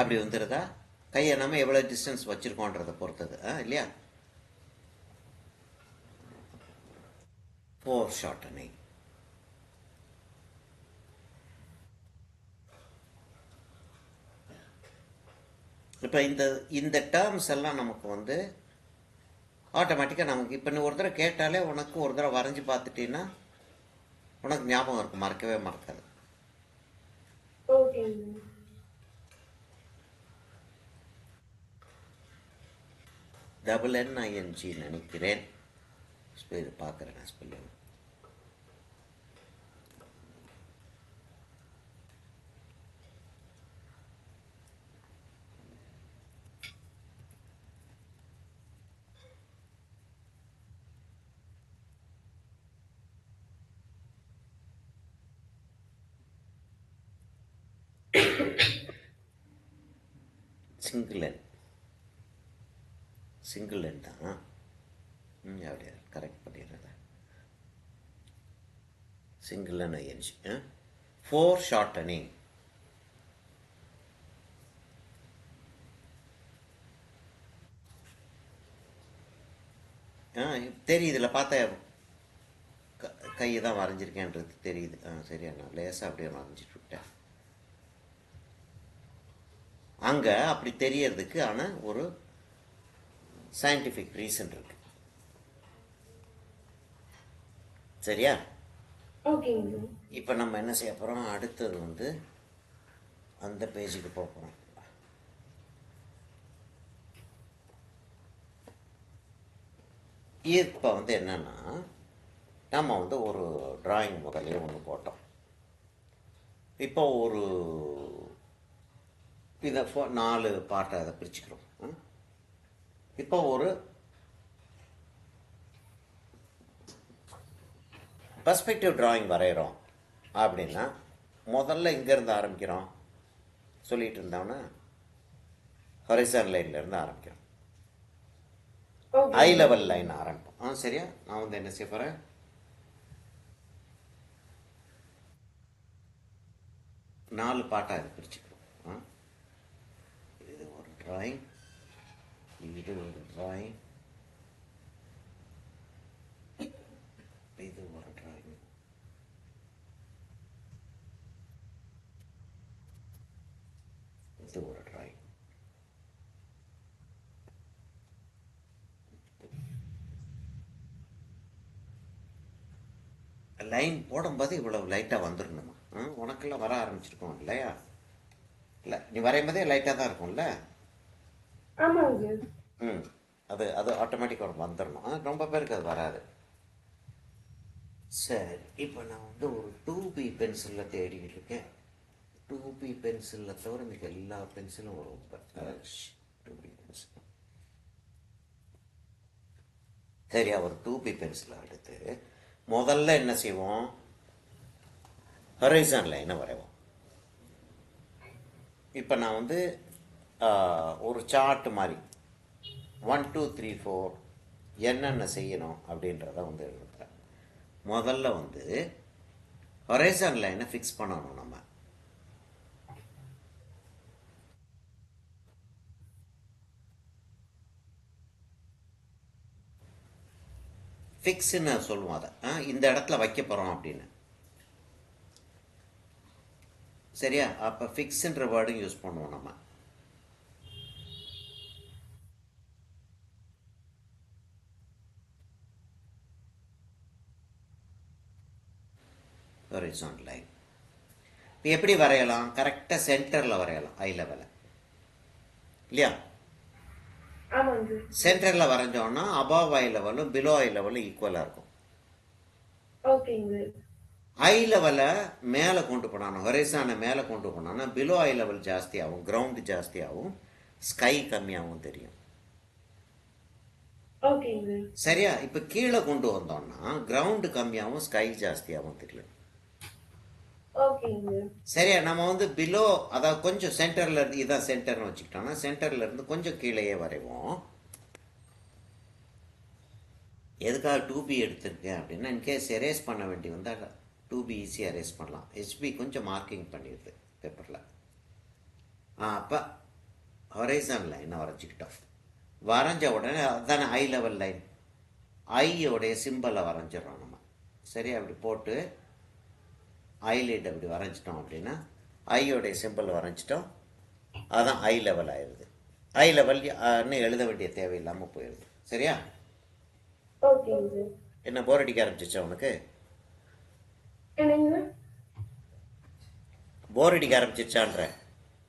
அப்படி வந்துடுதா? கையை நம்ம எவ்வளோ டிஸ்டன்ஸ் வச்சுருக்கோன்றதை பொறுத்தது இல்லையா? Four shortening. இப்போ இந்த டேர்ம்ஸ் எல்லாம் நமக்கு வந்து ஆட்டோமேட்டிக்காக நமக்கு இப்போ நீ ஒரு தடவை கேட்டாலே உனக்கு ஒரு தடவை வரைஞ்சி பார்த்துட்டீங்கன்னா உனக்கு ஞாபகம் இருக்கும், மறக்கவே மறக்காது. ஓகேங்க. NING நினைக்கிறேன். இது பார்க்குறேன் நான் ஸ்பெல்லிங். சிங்கிள் எண் தான். அப்படியே கரெக்ட் பண்ணிடுறேன். Single NING. Four shortening. தெரியுதுல, பார்த்தா கையை தான் வரைஞ்சிருக்கேன்றது தெரியுது. சரியா? நான் லேசாக அப்படியே வரைஞ்சிட்டு விட்டேன். அங்கே அப்படி தெரியறதுக்கு ஆனால் ஒரு சயின்டிஃபிக் ரீசன் இருக்கு. சரியா? ஓகேங்க. இப்போ நம்ம என்ன செய்ய போகிறோம், அடுத்தது வந்து அந்த பேஜுக்கு போக போகிறோம். இப்போ வந்து என்னன்னா, நம்ம வந்து ஒரு டிராயிங் முதலே ஒன்று போட்டோம். இப்போ இதை 4 பார்ட்டை அதை பிரிச்சுக்கிறோம். இப்போ ஒரு பெர்ஸ்பெக்டிவ் டிராயிங் வரைகிறோம் அப்படின்னா முதல்ல இங்கேருந்து ஆரம்பிக்கிறோம். சொல்லிட்டு இருந்தோம்னா ஹொரிசான் லைன்லேருந்து ஆரம்பிக்கிறோம். ஹை லெவல் லைன் ஆரம்பிப்போம். சரியா? நான் வந்து என்ன செய்ய போகிறேன், நாலு பாட்டாக இது பிரிச்சுக்கிறோம். இது ஒரு டிராயிங், இது ஒரு டிராயிங், இது ஒரு டிராயிங். லைன் போடும்போது இவ்வளவு லைட்டாக வந்துடணுமா? உனக்கெல்லாம் வர ஆரம்பிச்சிருக்கோம் இல்லையா? இல்லை, நீ வரையும் போதே லைட்டாக தான் இருக்கும்ல. ஆமாங்க. ம் அது அது ஆட்டோமேட்டிக்காக வந்துடணும். ரொம்ப பேருக்கு அது வராது. சரி, இப்போ நான் வந்து ஒரு 2B பென்சிலில் தேடிக்கிட்டு இருக்கேன். 2B பென்சிலில் தவிர மிக எல்லா பென்சிலும் வரும். இப்போ 2B பென்சில். சரியா, ஒரு 2B பென்சிலை எடுத்து முதல்ல என்ன செய்வோம்? ஹொரைசான் லைனை வரைவோம். இப்போ நான் வந்து ஒரு சார்ட் மாதிரி 1 2 3 4 என்னென்ன செய்யணும் அப்படின்றத வந்து எழுதுறேன். முதல்ல வந்து ஹொரைசான் லைனை ஃபிக்ஸ் பண்ணணும். நம்ம ஃபிக்ஸ்ன்னு சொல்லுவோம். அதை இந்த இடத்துல வைக்க போகிறோம் அப்படின்னு. சரியா, அப்போ ஃபிக்ஸ்ன்ற வேர்டும் யூஸ் பண்ணுவோம் நம்ம. ஹொரைசான் லைன் இப்போ எப்படி வரையலாம்? கரெக்டாக சென்டரில் வரையலாம், ஐ லெவலில் இல்லையா? ஆமாங்க. சென்டரில் வரைஞ்சோன்னா அபாவ் ஐ லெவலும் பிலோ ஐ லெவலும் ஈக்குவலாக இருக்கும். ஓகேங்க. ஐ லெவலை மேலே கொண்டு போனானோ, ஹொரைசானை மேலே கொண்டு போனான்னா பிலோ ஐ லெவல் ஜாஸ்தியாகும், கிரவுண்டு ஜாஸ்தியாகும், ஸ்கை கம்மியாகவும் தெரியும். ஓகேங்க. சரியா, இப்போ கீழே கொண்டு வந்தோம்னா கிரவுண்டு கம்மியாகவும் ஸ்கை ஜாஸ்தியாகவும் தெரியும். ஓகேங்க. சரியா, நம்ம வந்து பிலோ, அதாவது கொஞ்சம் சென்டர்ல இருந்து, இதான் சென்டர்னு வச்சுக்கிட்டோம்னா சென்டர்ல இருந்து கொஞ்சம் கீழேயே வரைவோம். எதுக்காக 2B எடுத்திருக்கேன் அப்படின்னா, இன்கேஸ் எரேஸ் பண்ண வேண்டி வந்தால் 2B ஈஸியாக எரேஸ் பண்ணலாம். HB கொஞ்சம் மார்க்கிங் பண்ணிடுது பேப்பரில். அப்போ ஹொரைசான் லைனை வரைஞ்சிக்கிட்டோம். வரைஞ்ச உடனே அதுதானே ஐ லெவல் லைன், ஐயோடைய சிம்பிளை வரைஞ்சிடறோம் நம்ம. சரியா, அப்படி போட்டு ஐலைட் அப்படி வரைஞ்சிட்டோம் அப்படின்னா ஐயோடைய சிம்பிள் வரைஞ்சிட்டோம். அதுதான் ஐ லெவல் ஆயிடுது. ஐ லெவல் எழுத வேண்டிய தேவையில்லாமல் போயிடுது. சரியா, ஓகேங்க. என்ன போர் அடிக்க ஆரம்பிச்சிச்சா உனக்கு? என்னங்க? போர் அடிக்க ஆரம்பிச்சிச்சான்ற?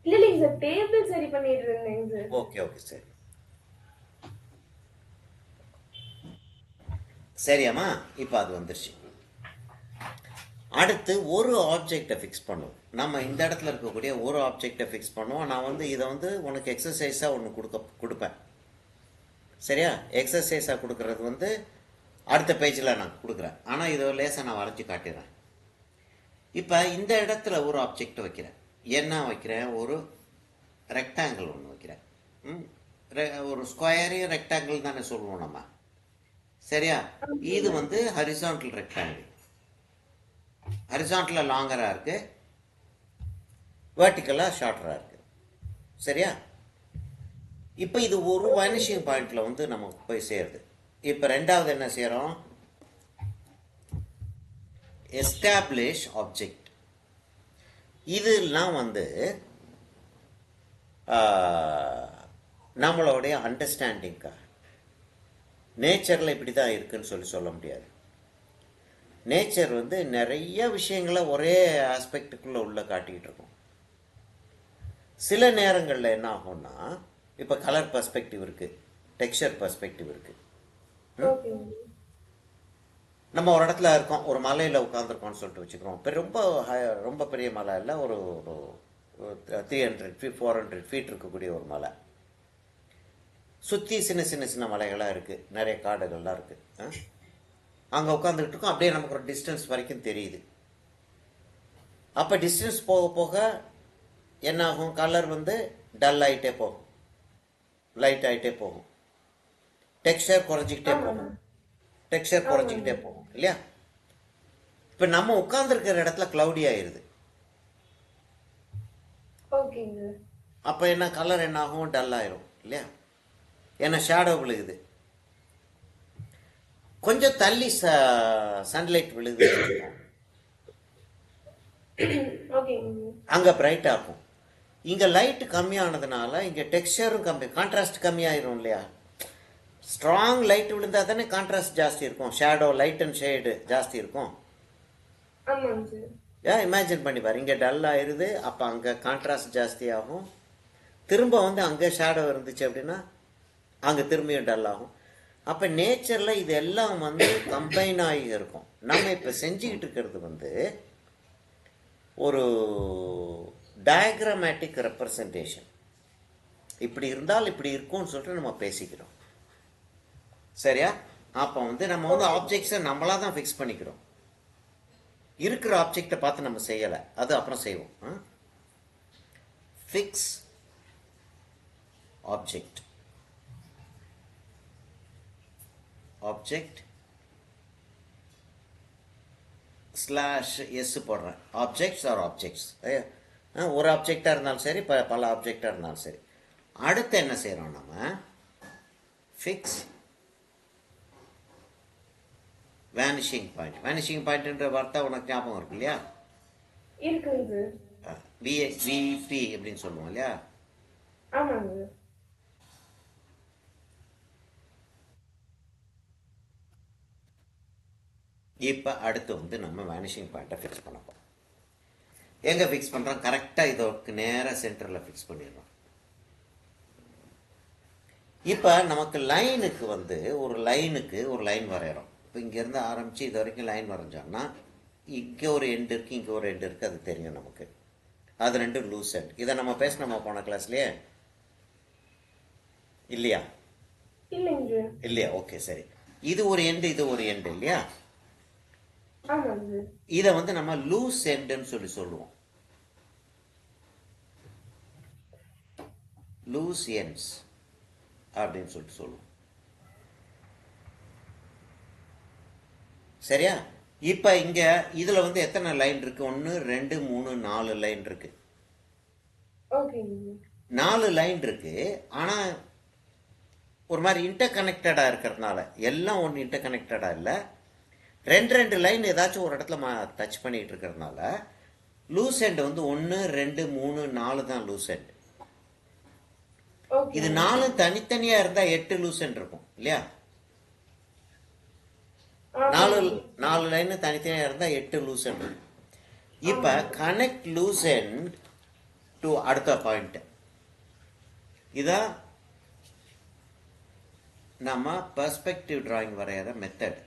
இல்லைங்க சார், டேபிள் சரி பண்ணிட்டு இருந்தேங்க சார். ஓகே ஓகே, சரி சரியாம்மா. இப்போ அது வந்துருச்சு. அடுத்து ஒரு ஆப்ஜெக்டை ஃபிக்ஸ் பண்ணுவோம். நம்ம இந்த இடத்துல இருக்கக்கூடிய ஒரு ஆப்ஜெக்டை ஃபிக்ஸ் பண்ணுவோம். நான் வந்து இதை வந்து உனக்கு எக்ஸசைஸாக ஒன்று கொடுப்பேன். சரியா, எக்ஸசைஸாக கொடுக்கறது வந்து அடுத்த பேஜில் நான் கொடுக்குறேன். ஆனால் இதை லேசாக நான் வரைஞ்சி காட்டிடுறேன். இப்போ இந்த இடத்துல ஒரு ஆப்ஜெக்ட் வைக்கிறேன். என்ன வைக்கிறேன்? ஒரு ரெக்டாங்கிள் ஒன்று வைக்கிறேன். ஒரு ஸ்கொயரையும் ரெக்டாங்கிள் தானே சொல்லுவோம் நம்ம. சரியா, இது வந்து ஹரிசாண்டல் ரெக்டாங்கிள். ஹரிசாண்டலில் லாங்கராக இருக்கு, வெர்டிக்கலாக ஷார்ட்டராக இருக்கு. சரியா, இப்போ இது ஒரு வனிஷிங் பாயிண்ட்ல வந்து நமக்கு போய் சேருது. இப்போ ரெண்டாவது என்ன செய்யறோம்? Establish object. இதெல்லாம் வந்து நம்மளுடைய அண்டர்ஸ்டாண்டிங்காக. நேச்சரில் இப்படி தான் இருக்குன்னு சொல்ல முடியாது. நேச்சர் வந்து நிறைய விஷயங்களை ஒரே ஆஸ்பெக்டுக்குள்ளே உள்ள காட்டிக்கிட்டு இருக்கும். சில நேரங்களில் என்ன ஆகும்னா, இப்போ கலர் பர்ஸ்பெக்டிவ் இருக்குது, டெக்ஸ்சர் பர்ஸ்பெக்டிவ் இருக்குது. நம்ம ஒரு இடத்துல இருக்கோம், ஒரு மலையில் உட்காந்துருக்கோம்னு சொல்லிட்டு வச்சுக்கிறோம். இப்போ ரொம்ப பெரிய மலை இல்லை, ஒரு 300 feet 400 feet இருக்கக்கூடிய ஒரு மலை. சுற்றி சின்ன சின்ன சின்ன மலைகளாக இருக்குது, நிறைய காடுகள்லாம் இருக்குது. அங்கே உட்காந்துக்கிட்டு இருக்கோம், அப்படியே நமக்கு ஒரு டிஸ்டன்ஸ் வரைக்கும் தெரியுது. அப்போ டிஸ்டன்ஸ் போக போக என்ன ஆகும்? கலர் வந்து டல் ஆகிட்டே போகும், லைட் ஆகிட்டே போகும், டெக்ஸ்சர் குறைஞ்சிக்கிட்டே போகும், டெக்ஸ்சர் குறைஞ்சிக்கிட்டே போகும் இல்லையா? இப்போ நம்ம உட்காந்துருக்கிற இடத்துல கிளவுடி ஆயிடுது. அப்போ என்ன கலர் என்ன ஆகும்? டல் ஆயிரும் இல்லையா? ஏன்னா ஷேடோ விழுகுது. கொஞ்சம் தள்ளி சன்லைட் விழுகுது, அங்கே பிரைட்டாக இருக்கும். இங்கே லைட் கம்மியானதுனால இங்கே டெக்ஸ்சரும் கம்மி, கான்ட்ராஸ்ட் கம்மியாயிரும் இல்லையா? ஸ்ட்ராங் லைட் விழுந்தால் தானே கான்ட்ராஸ்ட் ஜாஸ்தி இருக்கும், ஷேடோ லைட் அண்ட் ஷேடு ஜாஸ்தி இருக்கும். ஆமாங்க சார். ஏன் இமேஜின் பண்ணி பாரு, இங்கே டல் ஆயிடுது, அப்போ அங்கே கான்ட்ராஸ்ட் ஜாஸ்தி ஆகும். திரும்ப வந்து அங்கே ஷேடோ இருந்துச்சு அப்படின்னா அங்கே திரும்பியும் டல் ஆகும். அப்போ நேச்சரில் இது எல்லாம் வந்து கம்பைன் ஆகி இருக்கும். நம்ம இப்போ செஞ்சுக்கிட்டு இருக்கிறது வந்து ஒரு டயக்ராமேட்டிக் ரெப்ரசன்டேஷன். இப்படி இருந்தால் இப்படி இருக்கும்னு சொல்லிட்டு நம்ம பேசிக்கிறோம். சரியா? அப்போ வந்து நம்ம வந்து ஆப்ஜெக்ட்ஸை நம்மளாக தான் ஃபிக்ஸ் பண்ணிக்கிறோம். இருக்கிற ஆப்ஜெக்டை பார்த்து நம்ம செய்யலை, அது அப்புறம் செய்வோம். Fix object, object slash s போடுறேன். ஆப்ஜெக்ட்ஸ் ஆர் ஆப்ஜெக்ட்ஸ், ஒரு ஆப்ஜெக்டாக இருந்தாலும் சரி, பல ஆப்ஜெக்டாக இருந்தாலும் சரி. அடுத்து என்ன செய்கிறோம் நம்ம? Fix vanishing point. வேனிஷிங் பாயிண்ட்ன்ற வார்த்தை உனக்கு ஞாபகம் இருக்கு இல்லையா? இருக்குங்க சார். விபி அப்படின்னு சொல்லுவோம் இல்லையா? ஆமாங்க. இப்போ அடுத்து வந்து நம்ம வேனிஷிங் பாயிண்ட்டை ஃபிக்ஸ் பண்ண போகிறோம். எங்கே ஃபிக்ஸ் பண்ணுறோம்? கரெக்டாக இதோக்கு நேராக சென்டரில் ஃபிக்ஸ் பண்ணிடுறோம். இப்போ நமக்கு லைனுக்கு வந்து ஒரு லைன் வரைகிறோம். இப்போ இங்கேருந்து ஆரம்பித்து இது வரைக்கும் லைன் வரைஞ்சோம்னா இங்கே ஒரு எண்டு இருக்குது, இங்கே ஒரு எண்டு இருக்குது, அது தெரியும் நமக்கு. அது ரெண்டு லூஸ் எண்ட். இதை நம்ம பேசணுமா போன கிளாஸ்லேயே? இல்லையா? இல்லைங்க. இல்லையா? ஓகே, சரி. இது ஒரு எண்டு, இது ஒரு எண்டு இல்லையா? ஆமாங்க. இதை வந்து நம்ம லூஸ் எண்டுன்னு சொல்லுவோம். லூஸ் எண்ட்ஸ் அப்படின்னு சொல்லுவோம். சரியா? இப்போ இங்கே இதில் வந்து எத்தனை லைன் இருக்கு? 1 2 3 4 லைன் இருக்கு. 4 லைன் இருக்கு. ஆனால் ஒரு மாதிரி இன்டர் கனெக்டடாக இருக்கிறதுனால, எல்லாம் ஒன்று இன்டர் கனெக்டடாக இல்லை, ரெண்டு லைன் ஏதாச்சும் ஒரு இடத்துல டச் பண்ணிட்டு இருக்கிறதுனால லூஸ் எண்ட் வந்து 1 2 3 4 தான் லூஸ் எண்ட். இது 4 தனித்தனியா இருந்தா 8 லூஸ் எண்ட் இருக்கும் இல்லையா? 4 லைன் தனித்தனியா இருந்தா 8 லூஸ் எண்ட் இருக்கும். இப்ப கனெக்ட் லூஸ் எண்ட் டு அடுத்த பாயிண்ட். இதான் நம்ம பெர்ஸ்பெக்டிவ் டிராயிங் வரைகிற method.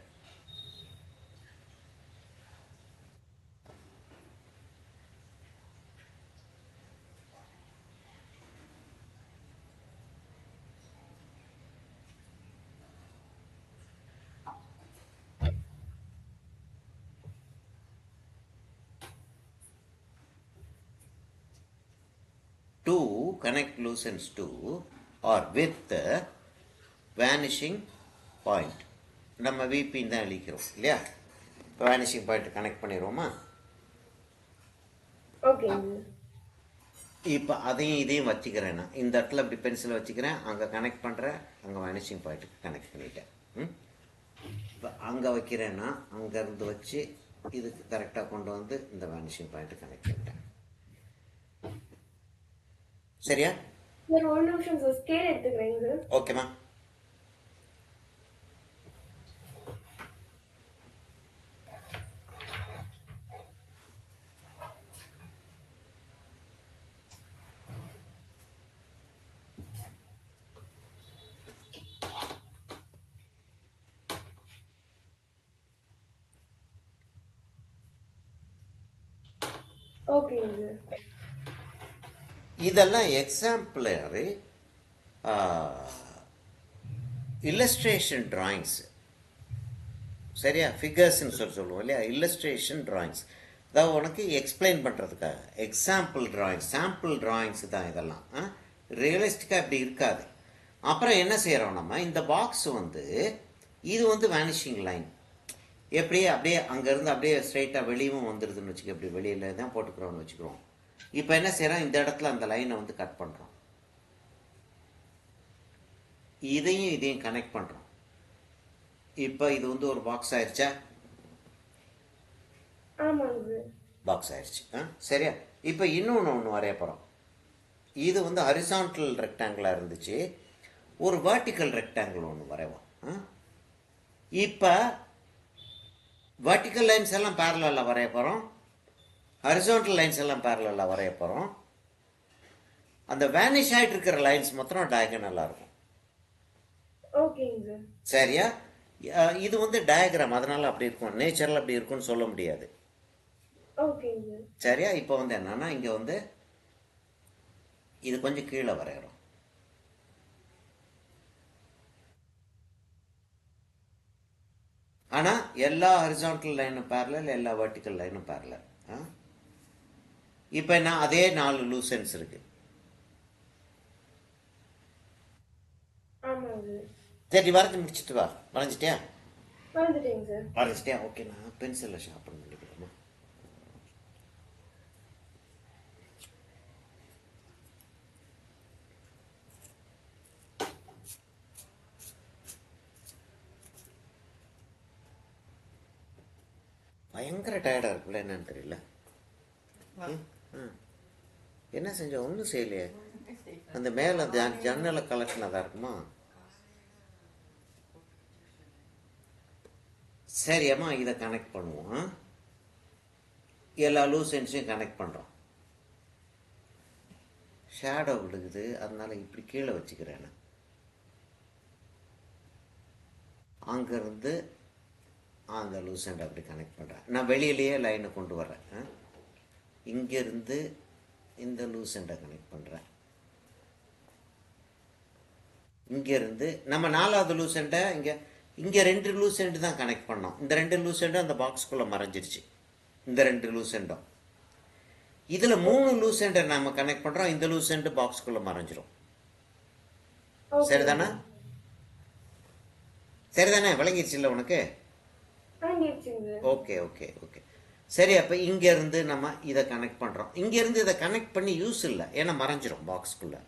To connect loose ends to or with the vanishing point. நம்ம VP தான் அளிக்கிறோம் இல்லையா? இப்போ வேனிஷிங் பாயிண்ட் கனெக்ட் பண்ணிடுவோமா? ஓகே. இப்போ அதையும் இதையும் வச்சுக்கிறேன். நான் இந்த இடத்துல இப்படி பென்சில் வச்சுக்கிறேன், அங்கே கனெக்ட் பண்ணுறேன், அங்கே வேனிஷிங் பாயிண்ட்டுக்கு கனெக்ட் பண்ணிட்டேன். இப்போ அங்கே வைக்கிறேன்னா அங்கேருந்து வச்சு இதுக்கு கரெக்டாக கொண்டு வந்து இந்த வேனிஷிங் பாயிண்ட்டு கனெக்ட் பண்ணிட்டேன். சரியா? சார் ஒரு நிமிஷம் சார், ஸ்கேல் எடுத்துக்கிறேங்க சார். ஓகேம்மா. ஓகேங்க சார். இதெல்லாம் எக்ஸாம்பிளரி இல்லஸ்ட்ரேஷன் டிராயிங்ஸ். சரியா? ஃபிகர்ஸ்ன்னு சொல்லுவோம் இல்லையா? Illustration drawings. அதாவது உனக்கு எக்ஸ்பிளைன் பண்ணுறதுக்காக எக்ஸாம்பிள் டிராயிங்ஸ், சாம்பிள் டிராயிங்ஸ் தான் இதெல்லாம். ரியலிஸ்டிக்காக இப்படி இருக்காது. அப்புறம் என்ன செய்கிறோம் நம்ம? இந்த பாக்ஸ் வந்து இது வந்து வேனிஷிங் லைன். எப்படியே அப்படியே அங்கேருந்து அப்படியே ஸ்ட்ரைட்டாக வெளியும் வந்துடுதுன்னு வச்சுக்க. இப்படி வெளியில் தான் போட்டுக்கிறோன்னு வச்சுக்கிறோம். இப்போ என்ன செய்கிறோம்? இந்த இடத்துல அந்த லைனை வந்து கட் பண்ணுறோம். இதையும் கனெக்ட் பண்ணுறோம். இப்போ இது வந்து ஒரு பாக்ஸ் ஆயிடுச்சா? ஆமாங்க. பாக்ஸ் ஆயிடுச்சு. சரியா? இப்போ இன்னொன்று வரைய போகிறோம். இது வந்து ஹரிசான்டல் ரெக்டாங்கிளாக இருந்துச்சு. ஒரு வெர்டிக்கல் ரெக்டாங்கிள் ஒன்று வரைவோம். இப்போ வெர்டிக்கல் லைன்ஸ் எல்லாம் பேரலாக வரைய போகிறோம், ஹரிசான்டல் லைன்ஸ் எல்லாம் பேரலாக வரைய போகிறோம். அந்த வேனிஷ் ஆகிட்டு இருக்கிற லைன்ஸ் மாத்திரம் டயகனலாக இருக்கும். ஓகேங்க சார். சரியா? இது வந்து டயக்ராம், அதனால அப்படி இருக்கும். நேச்சரில் அப்படி இருக்கும்னு சொல்ல முடியாது. ஓகேங்க சார். சரியா? இப்போ வந்து என்னன்னா இங்கே வந்து இது கொஞ்சம் கீழே வரைகிறோம். ஆனால் எல்லா ஹரிசான்டல் லைனும் பேரலல், எல்லா வெர்டிக்கல் லைனும் பேரலல். இப்போ என்ன, அதே 4 லூசன்ஸ் இருக்கு. ஆமாங்க சார். சரி, வரைஞ்சி முடிச்சுட்டு வா. வரைஞ்சிட்டியா? வந்துட்டேங்க சார். வரைஞ்சிட்டியா? ஓகே, நான் பென்சிலில் ஷார்ப்பன் பண்ணிக்கிறேம்மா. பயங்கர டயர்டாக இருக்குல்ல, என்னன்னு தெரியல. என்ன செஞ்ச? ஒன்றும் செய்யலையே. அந்த மேலே ஜன்னலை கலெக்ஷனாக இருக்குமா? சரி அம்மா, இதை கனெக்ட் பண்ணுவோம். எல்லா லூசன்ஸையும் கனெக்ட் பண்ணுறோம். ஷேடோ விழுகுது, அதனால இப்படி கீழே வச்சுக்கிறேன். அங்கேருந்து அந்த லூசண்ட் அப்படி கனெக்ட் பண்ணுறேன். நான் வெளியிலேயே லைனை கொண்டு வர்றேன். இங்கேருந்து இந்த லூசண்டை கனெக்ட் பண்ணுறேன். இங்கேருந்து நம்ம 4வது லூசண்டை இங்கே 2 லூசெண்ட் தான் கனெக்ட் பண்ணோம். இந்த 2 லூசெண்டும் அந்த பாக்ஸ்குள்ளே மறைஞ்சிருச்சு. இந்த 2 லூசெண்டும். இதில் 3 லூசெண்டை நம்ம கனெக்ட் பண்ணுறோம். இந்த லூசெண்ட் பாக்ஸ்குள்ளே மறைஞ்சிரும். சரிதானே? சரிதானே? விளங்கிடுச்சு இல்லை உனக்கு? Okay okay okay. சரி, அப்போ இங்கேருந்து நம்ம இதை கனெக்ட் பண்ணுறோம். இங்கேருந்து இதை கனெக்ட் பண்ணி யூஸ் இல்லை, ஏன்னா மறைஞ்சிரும் பாக்ஸ்குள்ளே.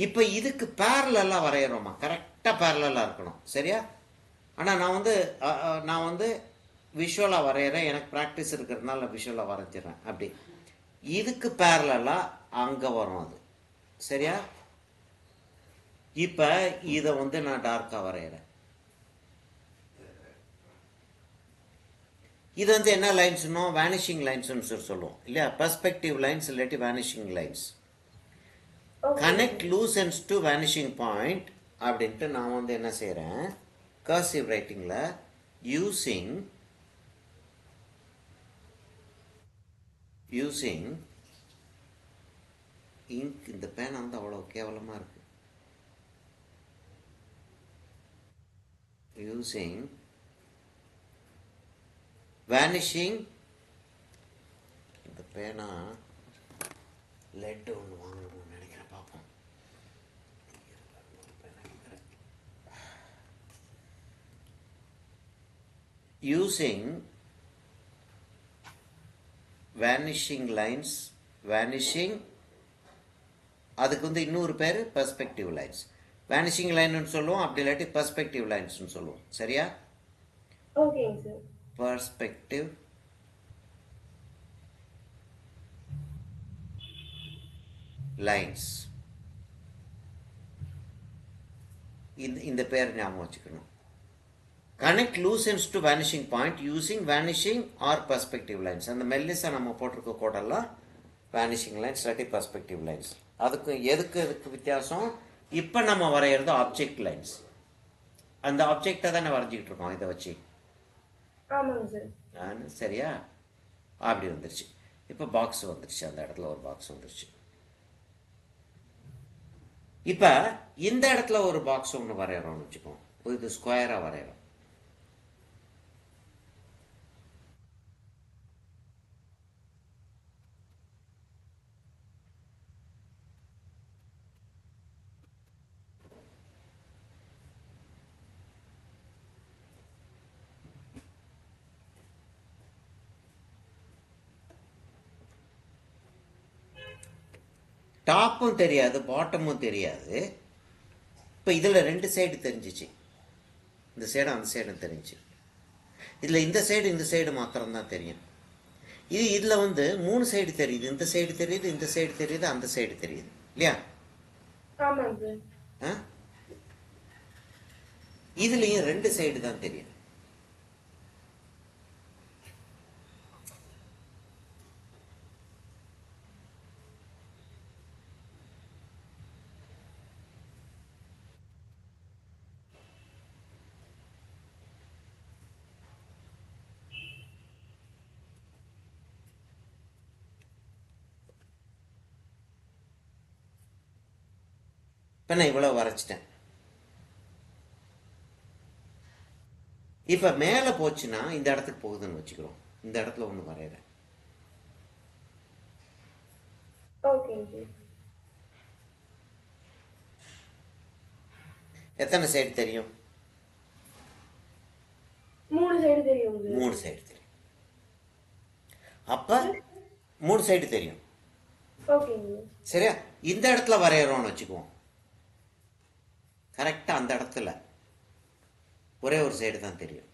இப்போ இதுக்கு பேரலாக வரைகிறோமா? கரெக்டாக பேரலாக இருக்கணும். சரியா? ஆனால் நான் வந்து விஷுவலாக வரைகிறேன். எனக்கு ப்ராக்டிஸ் இருக்கிறதுனால நான் விஷுவலாக வரைஞ்சிடறேன். அப்படி இதுக்கு பேரலாக அங்கே வரும் அது. சரியா? இப்போ இதை வந்து நான் டார்க்காக வரைகிறேன். இது வந்து என்ன லைன்ஸ்னோ வேனிஷிங் லைன்ஸ்னு சொல்லுவோம் இல்லையா? பெர்ஸ்பெக்டிவ் லைன்ஸ் இல்லாட்டி vanishing lines. Connect loose ends to vanishing point அப்படின்ட்டு நான் வந்து என்ன செய்கிறேன், கர்சிவ் ரைட்டிங்கில் யூசிங் இங்க். இந்த பேனை வந்து அவ்வளோ கேவலமாக இருக்கு. Using vanishing. இந்த பேனா லெட் ஒன்று வாங்கணும்னு நினைக்கிறேன், பார்ப்போம். Using vanishing lines. வேனிஷிங் அதுக்கு வந்து இன்னொரு பேர் பெர்ஸ்பெக்டிவ் லைன்ஸ். வேனிஷிங் லைன்னு சொல்லுவோம், அப்படி இல்லாட்டி பெர்ஸ்பெக்டிவ் லைன்ஸ்னு சொல்லுவோம். சரியா? ஓகேங்க சார். Perspective lines. இந்த பேர் ஞாபகம் வச்சுக்கணும். Connect loose ends to vanishing point using vanishing or perspective lines. அந்த மெல்லிசா நம்ம போட்டிருக்க கோடெல்லாம் வேனிஷிங் லைன்ஸ் இல்லாட்டி பெர்ஸ்பெக்டிவ் லைன்ஸ். எதுக்கு வித்தியாசம்? இப்போ நம்ம வரைகிறது ஆப்ஜெக்ட் லைன்ஸ். அந்த ஆப்ஜெக்டை தானே வரைஞ்சிக்கிட்டு இருக்கோம் இதை வச்சு. சரியா? அப்படி வந்துருச்சு. இப்போ பாக்ஸ் வந்துருச்சு, அந்த இடத்துல ஒரு பாக்ஸ் வந்துருச்சு. இப்போ இந்த இடத்துல ஒரு பாக்ஸ் ஒன்று வரைகிறோம்னு வச்சுக்கோம். இது ஸ்கொயராக வரைகிறோம். டாப்பும் தெரியாது, பாட்டமும் தெரியாது. இப்போ இதில் 2 சைடு தெரிஞ்சிச்சு. இந்த சைடும் அந்த சைடும் தெரிஞ்சு. இதில் இந்த சைடு மாத்திரம்தான் தெரியும். இதில் வந்து 3 சைடு தெரியுது, இந்த சைடு தெரியுது, இந்த சைடு தெரியுது, அந்த சைடு தெரியுது இல்லையா? ஆமாங்க சார். ஆ இதுலேயும் 2 சைடு தான் தெரியும். இப்போ நான் இவ்வளோ வரைச்சிட்டேன். இப்போ மேலே போச்சுன்னா இந்த இடத்துக்கு போகுதுன்னு வச்சுக்கிறோம். இந்த இடத்துல ஒன்று வரைகிறேன். ஓகேங்க சார். எத்தனை சைடு தெரியும்? 3 சைடு தெரியும் சார். 3 சைடு தெரியும். அப்போ 3 சைடு தெரியும். ஓகேங்க. சரியா? இந்த இடத்துல வரைகிறோம்னு வச்சுக்குவோம். கரெக்டாக அந்த இடத்துல ஒரே ஒரு சைடு தான் தெரியும்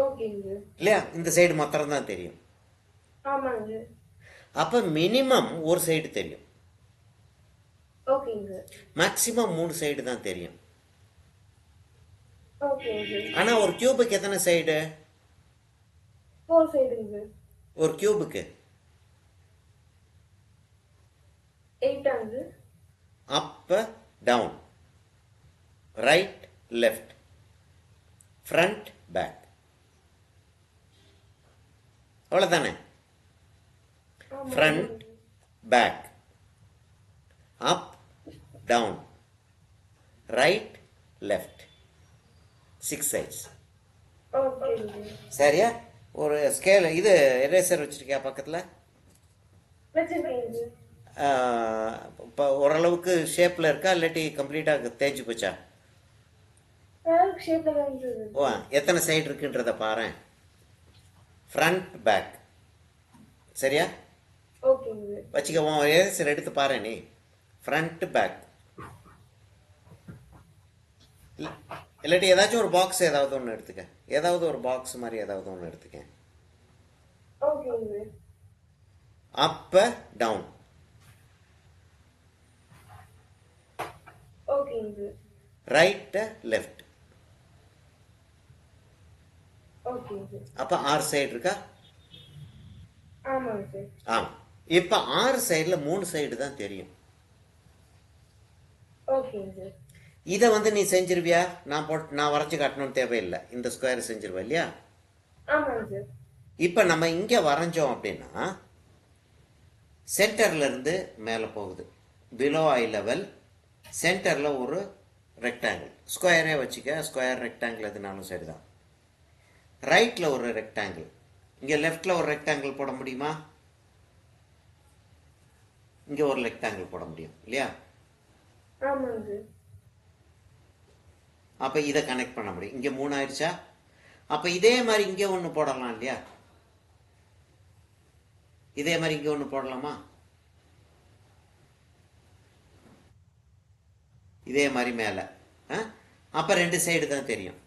ஓகேங்க. இல்லையா? இந்த சைடு மாத்திரம் தான் தெரியும். ஆமாங்க. அப்போ மினிமம் ஒரு சைடு தெரியும். ஓகேங்க. மேக்சிமம் 3 சைடு தான் தெரியும். ஓகேங்க. ஆனால் ஒரு கியூபுக்கு எத்தனை சைடு? 4 சைடுங்க சார். ஒரு கியூபுக்கு 8 ஆகுது. Up down, right left, front back, அவ்வளோதானே? Front back, up down, right left, 6 sides. ஓகேங்க. சரியா? ஒரு ஸ்கேல் இது எரேசர் வச்சுருக்கியா பக்கத்தில்? வச்சிருக்கேங்க சார். இப்போ ஓரளவுக்கு ஷேப்பில் இருக்கா இல்லாட்டி கம்ப்ளீட்டாக தேஞ்சு போச்சா? ஷேப்ல தான் சார். ஓ, எத்தனை சைடு இருக்குன்றத பாரு. Front back. சரியா? ஓகேங்க. வச்சுக்க, உன் எரேசர் எடுத்து பாரு நீ. ஃப்ரண்ட் பேக் இல்லாட்டி ஏதாச்சும் ஒரு பாக்ஸ் ஏதாவது ஒன்று எடுத்துக்க. ஏதாவது ஒரு பாக்ஸ் மாதிரி ஏதாவது ஒன்று எடுத்துக்க. ஓகேங்க. Up down. ஓகேங்க. Right left. ஓகேங்க. அப்போ 6 சைடு இருக்கா? ஆமாங்க சார். ஆமாம். இப்போ 6 சைடில் 3 சைடு தான் தெரியும். ஓகேங்க சார். இதை வந்து நீ செஞ்சிருவியா? நான் வரைச்சி காட்டணும்னு தேவையில்லை. இந்த ஸ்கொயர் செஞ்சிருவா இல்லையா? ஆமாங்க சார். இப்போ நம்ம இங்கே வரைஞ்சோம் அப்படின்னா சென்டர்ல இருந்து மேலே போகுது. பிலோ ஐ லெவல், சென்டரில் ஒரு ரெக்டாங்கிள். ஸ்கொயரே வச்சுக்க, ஸ்கொயர் ரெக்டாங்கிள் எதுனாலும் சரி தான். ரைட்டில் ஒரு ரெக்டாங்கிள். இங்கே லெஃப்டில் ஒரு ரெக்டாங்கிள் போட முடியுமா? இங்கே ஒரு ரெக்டாங்கிள் போட முடியும் இல்லையா? ஆமாங்க சார். அப்போ இதை கனெக்ட் பண்ண முடியும். இங்கே 3 ஆயிடுச்சா? அப்போ இதே மாதிரி இங்கே ஒன்று போடலாம் இல்லையா? இதே மாதிரி இங்கே ஒன்று போடலாமா? இதே மாதிரி மேலே. அப்போ 2 சைடு தான் தெரியும்.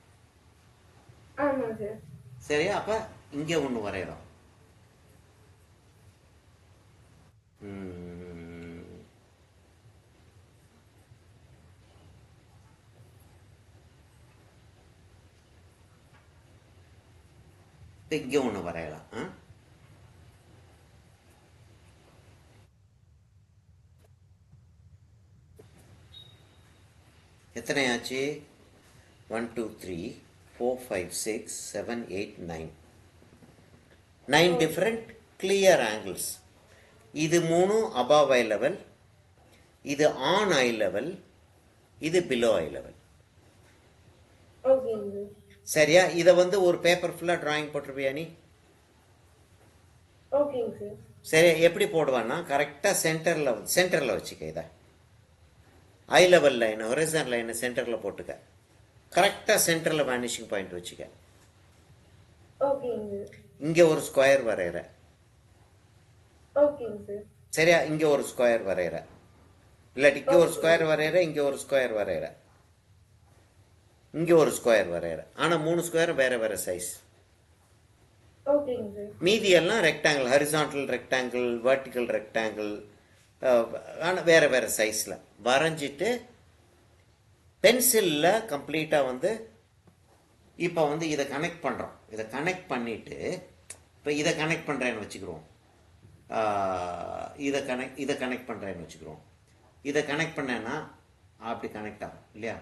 ஆமாங்க சார். சரியா? அப்போ இங்கே ஒன்று வரைகிறோம். இங்கே ஒன்று வரையலாம். எத்தனை ஆச்சு? 1 2 3 4 5 6 7 8 9. 9 டிஃப்ரெண்ட் கிளியர் ஆங்கிள்ஸ். இது 3 above ஐ லெவல், இது ஆன் ஐ லெவல், இது பிலோ ஐ லெவல். ஓகேங்க. சரியா? இதை வந்து ஒரு பேப்பர் ஃபுல்லாக டிராயிங் போட்டிருப்பியா நீ? ஓகேங்க சார். சரி, எப்படி போடுவான்னா கரெக்டாக சென்டரில் வச்சுக்க. இதை ஐ லெவல் லைன், ஹொரிசான் லைனை சென்டரில் போட்டுக்க. கரெக்டாக சென்டரில் வேனிஷிங் பாயிண்ட் வச்சுக்க. ஓகேங்க. இங்கே ஒரு ஸ்கொயர் வரைகிற. ஓகேங்க சார். சரியா? இங்கே ஒரு ஸ்கொயர் வரைகிற. இல்லாட்டி இங்கே ஒரு ஸ்கொயர் வரைகிற, இங்கே ஒரு ஸ்கொயர் வரைகிற, இங்கே ஒரு ஸ்கொயர் வரைகிற. ஆனால் 3 ஸ்கொயர் வேறு வேறு சைஸ். ஓகேங்க சார். மீதி எல்லாம் rectangle, horizontal rectangle, vertical rectangle, ஆனால் வேறு வேறு சைஸில் வரைஞ்சிட்டு பென்சிலில் கம்ப்ளீட்டாக வந்து இப்போ வந்து இதை கனெக்ட் பண்ணுறோம். இதை கனெக்ட் பண்ணிவிட்டு இப்போ இதை கனெக்ட் பண்ணுறேன்னு வச்சுக்கிறோம். இதை கனெக்ட் பண்ணுறேன்னு வச்சுக்கிறோம். இதை கனெக்ட் பண்ணேன்னா அப்படி கனெக்ட் ஆகும் இல்லையா?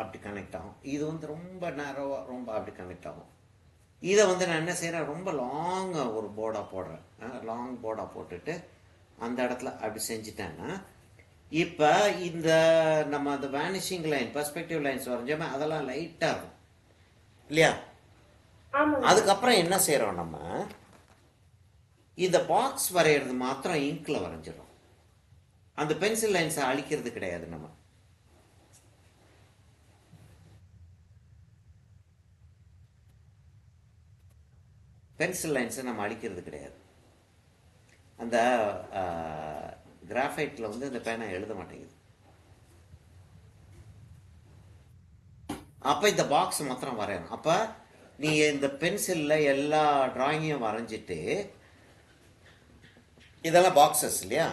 அப்படி கனெக்ட் ஆகும். இது வந்து ரொம்ப நேரோவாக ரொம்ப அப்படி கனெக்ட் ஆகும். இதை வந்து நான் என்ன செய்கிறேன், ரொம்ப லாங்காக ஒரு போர்டாக போடுறேன். லாங் போர்டாக போட்டுட்டு அந்த இடத்துல அப்படி செஞ்சுட்டேன்னா இப்போ இந்த நம்ம அந்த வேனிஷிங் லைன், பெர்ஸ்பெக்டிவ் லைன்ஸ் வரைஞ்சோமே அதெல்லாம் லைட்டாக இருக்கும் இல்லையா? ஆமாங்க. அதுக்கப்புறம் என்ன செய்கிறோம், நம்ம இந்த பாக்ஸ் வரைகிறது மாத்திரம் இங்கில் வரைஞ்சிடும். அந்த பென்சில் லைன்ஸை அழிக்கிறது கிடையாது. நம்ம பென்சில் லைன்ஸை நம்ம அழிக்கிறது கிடையாது. அந்த கிராஃபைட்டில் வந்து இந்த பேனை எழுத மாட்டேங்குது. அப்போ இந்த பாக்ஸ் மாத்திரம் வரையணும். அப்போ நீ இந்த பென்சிலில் எல்லா டிராயிங்கையும் வரைஞ்சிட்டு, இதெல்லாம் பாக்ஸஸ் இல்லையா?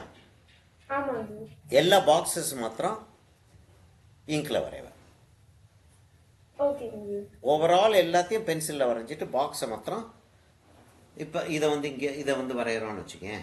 ஆமாங்க. எல்லா பாக்ஸஸ் மாத்திரம் இங்கில் வரைவேன். ஓகேங்க. ஓவரால் எல்லாத்தையும் பென்சிலில் வரைஞ்சிட்டு பாக்ஸை மாத்திரம் இப்போ இதை வந்து இங்கே இதை வந்து வரைகிறோன்னு வச்சுக்கேன்.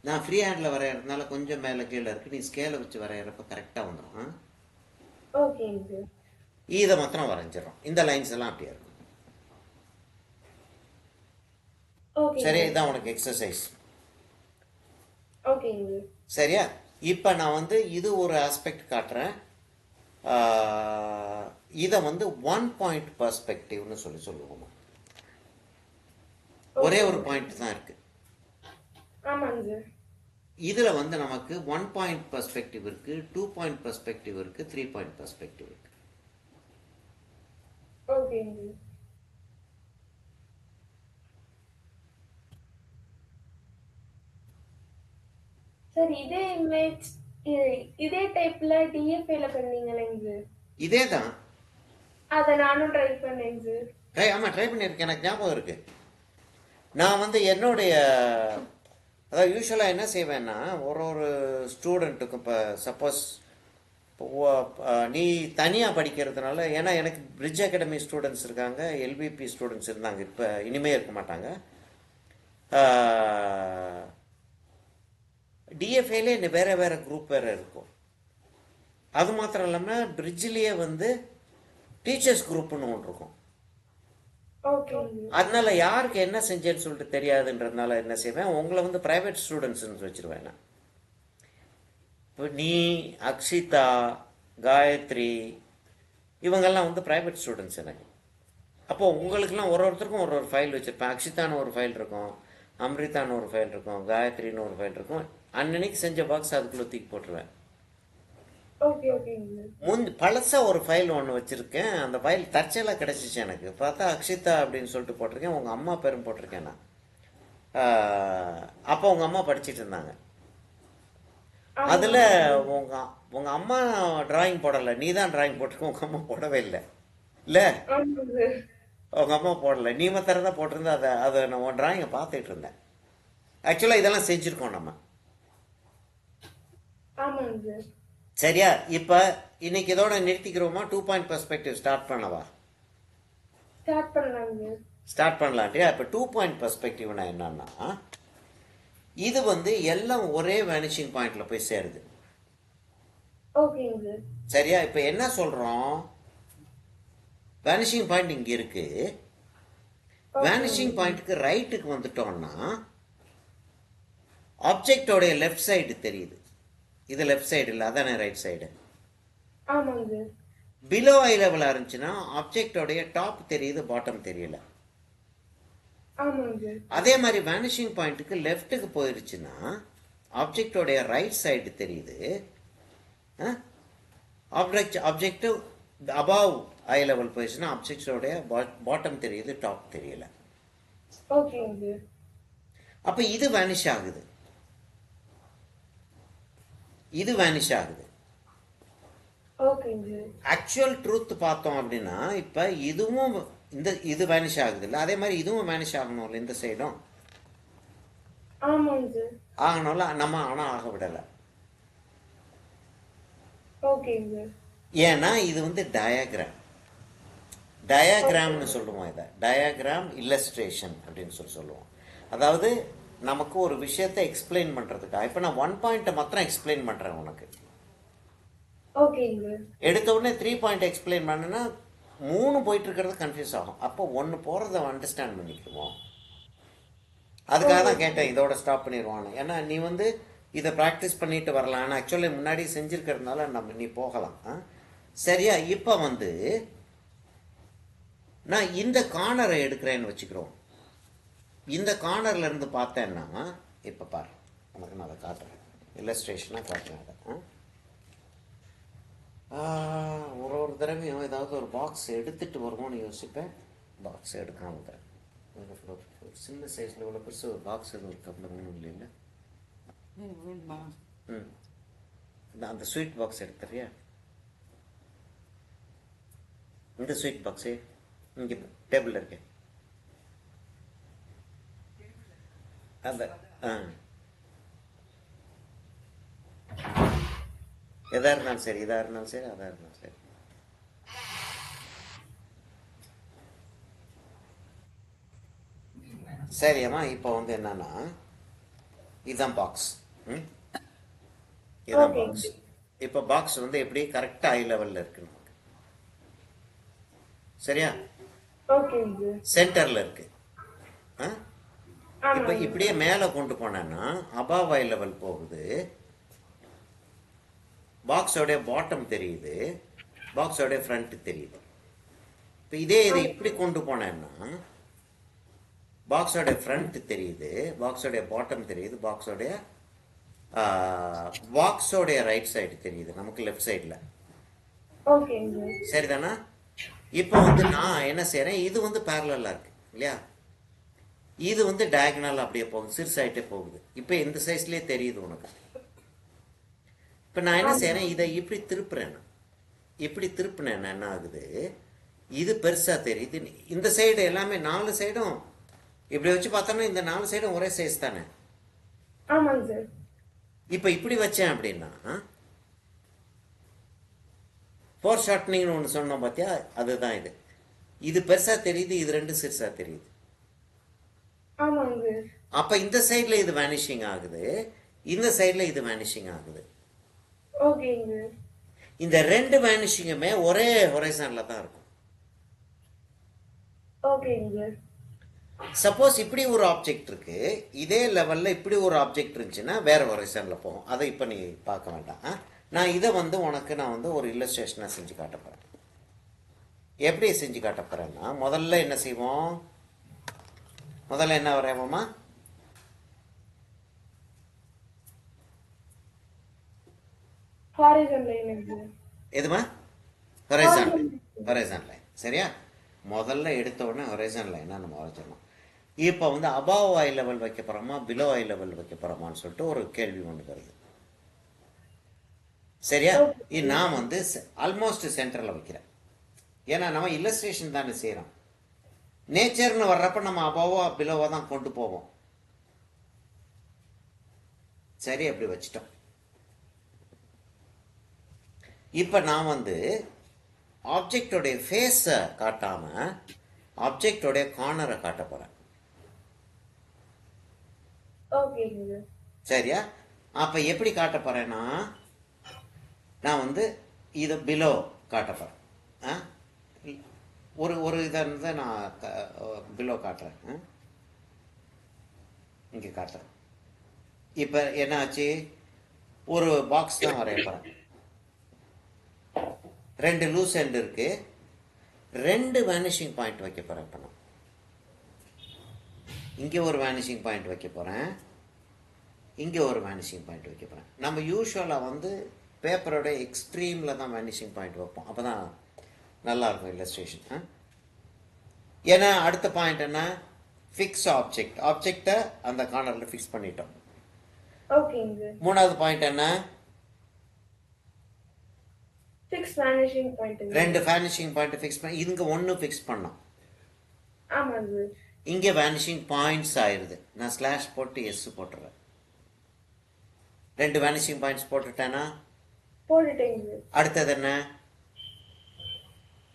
நான் ஃப்ரீ ஹேண்டில் வரைகிறதுனால கொஞ்சம் மேலே கீழே இருக்குது. நீ ஸ்கேலை வச்சு வரைகிறப்ப கரெக்டாக வந்துடும். ஓகேங்க. இதை மாத்திரம் வரைஞ்சிடறோம். இந்த லைன்ஸ் எல்லாம் அப்படியே இருக்கும். ஓகே. சரி, இதுதான் உனக்கு எக்ஸசைஸ். ஓகேங்க. சரியா? இப்போ நான் வந்து இது ஒரு ஆஸ்பெக்ட் காட்டுறேன். இதை வந்து 1 பாயிண்ட் பெர்ஸ்பெக்டிவ்னு சொல்லுவோம். ஒரே ஒரு பாயிண்ட் தான் இருக்கு. ஆமாங்க. இதில் வந்து நமக்கு 1 பாயிண்ட் பெர்ஸ்பெக்டிவ் இருக்கு, 2 பாயிண்ட் பெர்ஸ்பெக்டிவ் இருக்கு, 3 பாயிண்ட் பெர்ஸ்பெக்டிவ் இருக்கு. ஓகேங்க. சார் இதே இமேஜ் இதே டைப்ல டிஎஃப்ஏல பண்ணீங்களேங்க. இதே தான். அதை நானும் ட்ரை பண்ணேங்க சார். ஆமாம், ட்ரை பண்ணியிருக்கேன். எனக்கு ஞாபகம் இருக்கு. நான் வந்து என்னுடைய அதாவது யூஸ்வலாக என்ன செய்வேன்னா, ஒரு ஸ்டூடெண்ட்டுக்கும் இப்போ சப்போஸ் நீ தனியாக படிக்கிறதுனால, ஏன்னா எனக்கு பிரிட்ஜ் அகாடமி ஸ்டூடெண்ட்ஸ் இருக்காங்க, எல்பிபி ஸ்டூடெண்ட்ஸ் இருந்தாங்க, இப்போ இனிமே இருக்க மாட்டாங்க. டிஎஃப்ஏலே வேறு வேறு குரூப் வேறு இருக்கும். அது மாத்திரம் இல்லாமல் பிரிட்ஜிலேயே வந்து டீச்சர்ஸ் குரூப்னு ஒன்று இருக்கும். அதனால யாருக்கு என்ன செஞ்சேன்னு சொல்லிட்டு தெரியாதுன்றதுனால என்ன செய்வேன், உங்களை வந்து பிரைவேட் ஸ்டூடெண்ட்ஸ்ன்னு வச்சிருவேன் நான். இப்போ நீ, அக்ஷிதா, காயத்ரி இவங்கெல்லாம் வந்து பிரைவேட் ஸ்டூடெண்ட்ஸ் எனக்கு. அப்போது உங்களுக்கெல்லாம் ஒருத்தருக்கும் ஒரு ஃபைல் வச்சுருப்பேன். அக்ஷிதான்னு ஒரு ஃபைல் இருக்கும், அம்ரிதான்னு ஒரு ஃபைல் இருக்கும், காயத்ரின்னு ஒரு ஃபைல் இருக்கும். அன்னன்னைக்கு செஞ்ச பாக்ஸ் அதுக்குள்ளே தூக்கி போட்டுருவேன். பழசா ஒரு ஃபைல் ஒன்று வச்சுருக்கேன். அந்த ஃபைல் தற்செயலாக கிடச்சிச்சு எனக்கு. பார்த்தா அக்ஷிதா அப்படின்னு சொல்லிட்டு போட்டிருக்கேன். உங்கள் அம்மா பேரும் போட்டிருக்கேன் நான். அப்போ உங்கள் அம்மா படிச்சுட்டு இருந்தாங்க. அதில் உங்கள் அம்மா டிராயிங் போடலை, நீ தான் டிராயிங் போட்டிருக்க. உங்கள் அம்மா போடவே இல்லை. இல்லை, உங்கள் அம்மா போடலை, நீ மாத்திரம் தான் போட்டிருந்தா. அதை நான் உன் டிராயிங்கை பார்த்துட்டு இருந்தேன். ஆக்சுவலாக இதெல்லாம் செஞ்சுருக்கோம் நம்ம. சரியா? இப்போ இன்னைக்கு இதோட நிறுத்திக்கிறோமா? 2 பாயிண்ட் பெர்ஸ்பெக்டிவ் ஸ்டார்ட் பண்ணவா? ஸ்டார்ட் பண்ணலான்ட்டியா? இப்போ 2 பாயிண்ட் பெர்ஸ்பெக்டிவ்னா என்னன்னா, இது வந்து எல்லாம் ஒரே வேனிஷிங் பாயிண்ட்ல போய் சேருது. சரியா? இப்போ என்ன சொல்றோம், வேனிஷிங் பாயிண்ட் இங்க இருக்கு. வேனிஷிங் பாயிண்ட்டுக்கு ரைட்டுக்கு வந்துட்டோம்னா ஆப்ஜெக்டோடைய லெஃப்ட் சைடு தெரியுது. இது லெஃப்ட் சைடு இல்லை, அதானே ரைட் சைடு. பிலோ ஐ லெவலாக இருந்துச்சுன்னா ஆப்ஜெக்டோடைய டாப் தெரியுது, பாட்டம் தெரியல. ஆமாங்க சார். அதே மாதிரி வேனிஷிங் பாயிண்ட்டுக்கு லெஃப்ட்டுக்கு போயிருச்சுன்னா ஆப்ஜெக்டோடைய ரைட் சைடு தெரியுது. ஆப்ஜெக்டிவ் அபவ் ஐ லெவல் போயிடுச்சுன்னா ஆப்ஜெக்டோடைய பாட்டம் தெரியுது, டாப் தெரியல. ஓகேங்க சார். அப்போ இது வேனிஷ் ஆகுது, இது வேனிஷ் ஆகுது. ஓகேங்க சார். ஆக்சுவல் ட்ரூத் பார்த்தோம் அப்படின்னா இப்போ இதுவும் இது வேனிஷ் ஆகுது இல்லை, அதே மாதிரி இதுவும் வேனிஷ் ஆகணும்ல, இந்த சைடும் ஆமாங்க சார். ஆகணும்ல, நம்ம ஆனால் ஆக விடலை. ஓகேங்க சார். ஏன்னா இது வந்து டயாகிராம்னு சொல்லுவோம். இதை டயாகிராம் இல்லஸ்ட்ரேஷன் அப்படின்னு சொல்லுவோம். அதாவது நமக்கு ஒரு விஷயத்தை எக்ஸ்பிளைன் பண்ணுறதுக்காக. இப்போ நான் 1 பாயிண்ட்டை மாத்திரம் எக்ஸ்பிளைன் பண்ணுறேன் உனக்கு. ஓகேங்க சார். எடுத்த உடனே 3 பாயிண்ட் எக்ஸ்பிளைன் பண்ணனா 3 போயிட்டு இருக்கிறது கன்ஃபியூஸ் ஆகும். அப்போ 1 போகிறத அண்டர்ஸ்டாண்ட் பண்ணிக்குவோம். அதுக்காக தான் கேட்டேன் இதோட ஸ்டாப் பண்ணிடுவான்னு. ஏன்னா நீ வந்து இதை ப்ராக்டிஸ் பண்ணிட்டு வரலாம். ஆனால் ஆக்சுவலி முன்னாடி செஞ்சுருக்கிறதுனால நீ போகலாம். சரியா? இப்போ வந்து நான் இந்த கார்னரை எடுக்கிறேன்னு வச்சுக்கிறோம். இந்த கார்னர்ல இருந்து பார்த்தேன்னா இப்போ பாரு, உனக்கு நான் அதை காட்டுறேன், இல்லஸ்ட்ரேஷனாக காட்டுறேன் அதை. ஒரு தடவையும் ஏதாவது ஒரு பாக்ஸ் எடுத்துகிட்டு வருவோம்னு யோசிப்பேன், பாக்ஸ் எடுக்காம தரேன். சின்ன சைஸில் இவ்வளோ பெருசு ஒரு பாக்ஸ் எதுவும் இருக்கு அப்படின்னு ஒன்றும் இல்லைல்ல. நான் அந்த ஸ்வீட் பாக்ஸ் எடுத்துறியா? இந்த ஸ்வீட் பாக்ஸு இங்கே டேபிளில் இருக்கேன் அந்த எதா இருந்தாலும் சரி, இதா இருந்தாலும் சரி, அதா இருந்தாலும் சரி. சரியாம்மா? இப்போ வந்து என்னன்னா இதுதான் பாக்ஸ். இதுதான் பாக்ஸ். இப்போ பாக்ஸ் வந்து எப்படி கரெக்டாக ஐ லெவலில் இருக்கு நமக்கு. சரியா? ஓகேங்க. சென்டரில் இருக்கு. இப்போ இப்படியே மேலே கொண்டு போனேன்னா அபவ் ஐ லெவல் போகுது, பாக்ஸோடைய பாட்டம் தெரியுது, பாக்ஸோடைய ஃப்ரண்ட் தெரியுது. இப்போ இதே இதை இப்படி கொண்டு போனேன்னா பாக்ஸோடைய ஃப்ரண்ட் தெரியுது, பாக்ஸோடைய பாட்டம் தெரியுது, பாக்ஸோடைய ரைட் சைடு தெரியுது நமக்கு லெஃப்ட் சைடில். சரிதானா? இப்போ வந்து நான் என்ன செய்கிறேன், இது வந்து பேரலாக இருக்கு இல்லையா, இது வந்து டயகனல் அப்படியே போகுது, சிறுசாயிட்டே போகுது. இப்போ இந்த சைஸ்லேயே தெரியுது உனக்கு. இப்போ நான் என்ன செய்கிறேன், இதை இப்படி திருப்புறேன். இப்படி திருப்பினேன் என்ன ஆகுது, இது பெருசாக தெரியுது. இந்த சைடு எல்லாமே 4 சைடும் இப்படி வச்சு பார்த்தோம்னா இந்த 4 சைடும் ஒரே சைஸ் தானே. ஆமாங்க சார். இப்போ இப்படி வச்சேன் அப்படின்னா ஃபோர் ஷார்ட்னிங்னு ஒன்று சொன்னோம் பார்த்தியா, அதுதான் இது. இது பெருசாக தெரியுது, இது 2 சிறுசாக தெரியுது. அப்போ இந்த சைடில் இது வேனிஷிங் ஆகுது, இந்த சைடில் இது வேனிஷிங் ஆகுது. இந்த 2 வேனிஷிங்குமே ஒரே ஹொரைசான்ல தான் இருக்கும். சப்போஸ் இப்படி ஒரு ஆப்ஜெக்ட் இருக்கு, இதே லெவல்ல இப்படி ஒரு ஆப்ஜெக்ட் இருந்துச்சுன்னா வேற ஹொரைசான்ல போகும். அதை இப்போ நீ பார்க்க வேண்டாம். நான் இதை வந்து உனக்கு நான் வந்து ஒரு இல்லஸ்ட்ரேஷனாக செஞ்சு காட்ட போறேன். எப்படி செஞ்சு காட்ட போறேன்னா, முதல்ல என்ன செய்வோம், முதல்ல என்ன வரைவோமா, எதுமா ஹொரைசான் லைன். சரியா? முதல்ல எடுத்த உடனே ஹொரைசான் லைனா நம்ம வரைச்சிடணும். இப்போ வந்து அபவ் ஐ லெவல் வைக்க போறோமா பிலோ ஐ லெவல் வைக்க போறோமான்னு சொல்லிட்டு ஒரு கேள்வி ஒன்று வருது. சரியா? நான் வந்து ஆல்மோஸ்ட் சென்டரில் வைக்கிறேன். ஏன்னா நம்ம இல்லஸ்ட்ரேஷன் தானே செய்கிறோம். நேச்சர்னு வர்றப்ப நம்ம அபவா பிலோவா தான் கொண்டு போவோம். சரி, அப்படி வச்சிட்டோம். இப்போ நான் வந்து ஆப்ஜெக்டோடைய ஃபேஸை காட்டாம ஆப்ஜெக்டோடைய கார்னரை காட்ட போறேன். சரியா? அப்ப எப்படி காட்ட போறேன்னா, நான் வந்து இதை பிலோ காட்ட போறேன். ஒரு இதை இருந்து நான் பிலோ காட்டுறேன். இங்கே காட்டுறேன். இப்போ என்ன ஆச்சு, ஒரு பாக்ஸ் தான் வரைய போறேன். 2 லூஸ் எண்ட் இருக்கு, 2 வேனிஷிங் பாயிண்ட் வைக்க போறேன். இப்போ நான் இங்கே ஒரு வேனிஷிங் பாயிண்ட் வைக்க போகிறேன், இங்கே ஒரு வேனிஷிங் பாயிண்ட் வைக்க போகிறேன். நம்ம யூஸ்வலாக வந்து பேப்பரோட எக்ஸ்ட்ரீமில் தான் வேனிஷிங் பாயிண்ட் வைப்போம், அப்போ தான் நல்லாயிருக்கும் இல்லஸ்ட்ரேஷன். ஏன்னா அடுத்த பாயிண்ட் என்ன, ஃபிக்ஸ் ஆப்ஜெக்டை அந்த கார்னரில் ஃபிக்ஸ் பண்ணிட்டோம். ஓகேங்க. மூணாவது பாயிண்ட் என்ன, ஃபிக்ஸ் வேனிஷிங் பாயிண்ட். ரெண்டு வேனிஷிங் பாயிண்ட் ஃபிக்ஸ் பண்ணி இங்கே ஒன்று ஃபிக்ஸ் பண்ணோம். ஆமாங்க. இங்கே வேனிஷிங் பாயிண்ட்ஸ் ஆயிடுது. நான் ஸ்லாஷ் போட்டு எஸ் போட்டுறேன். ரெண்டு வேனிஷிங் பாயிண்ட்ஸ் போட்டுட்டேன்னா போட்டுட்டேங்க. அடுத்தது என்ன,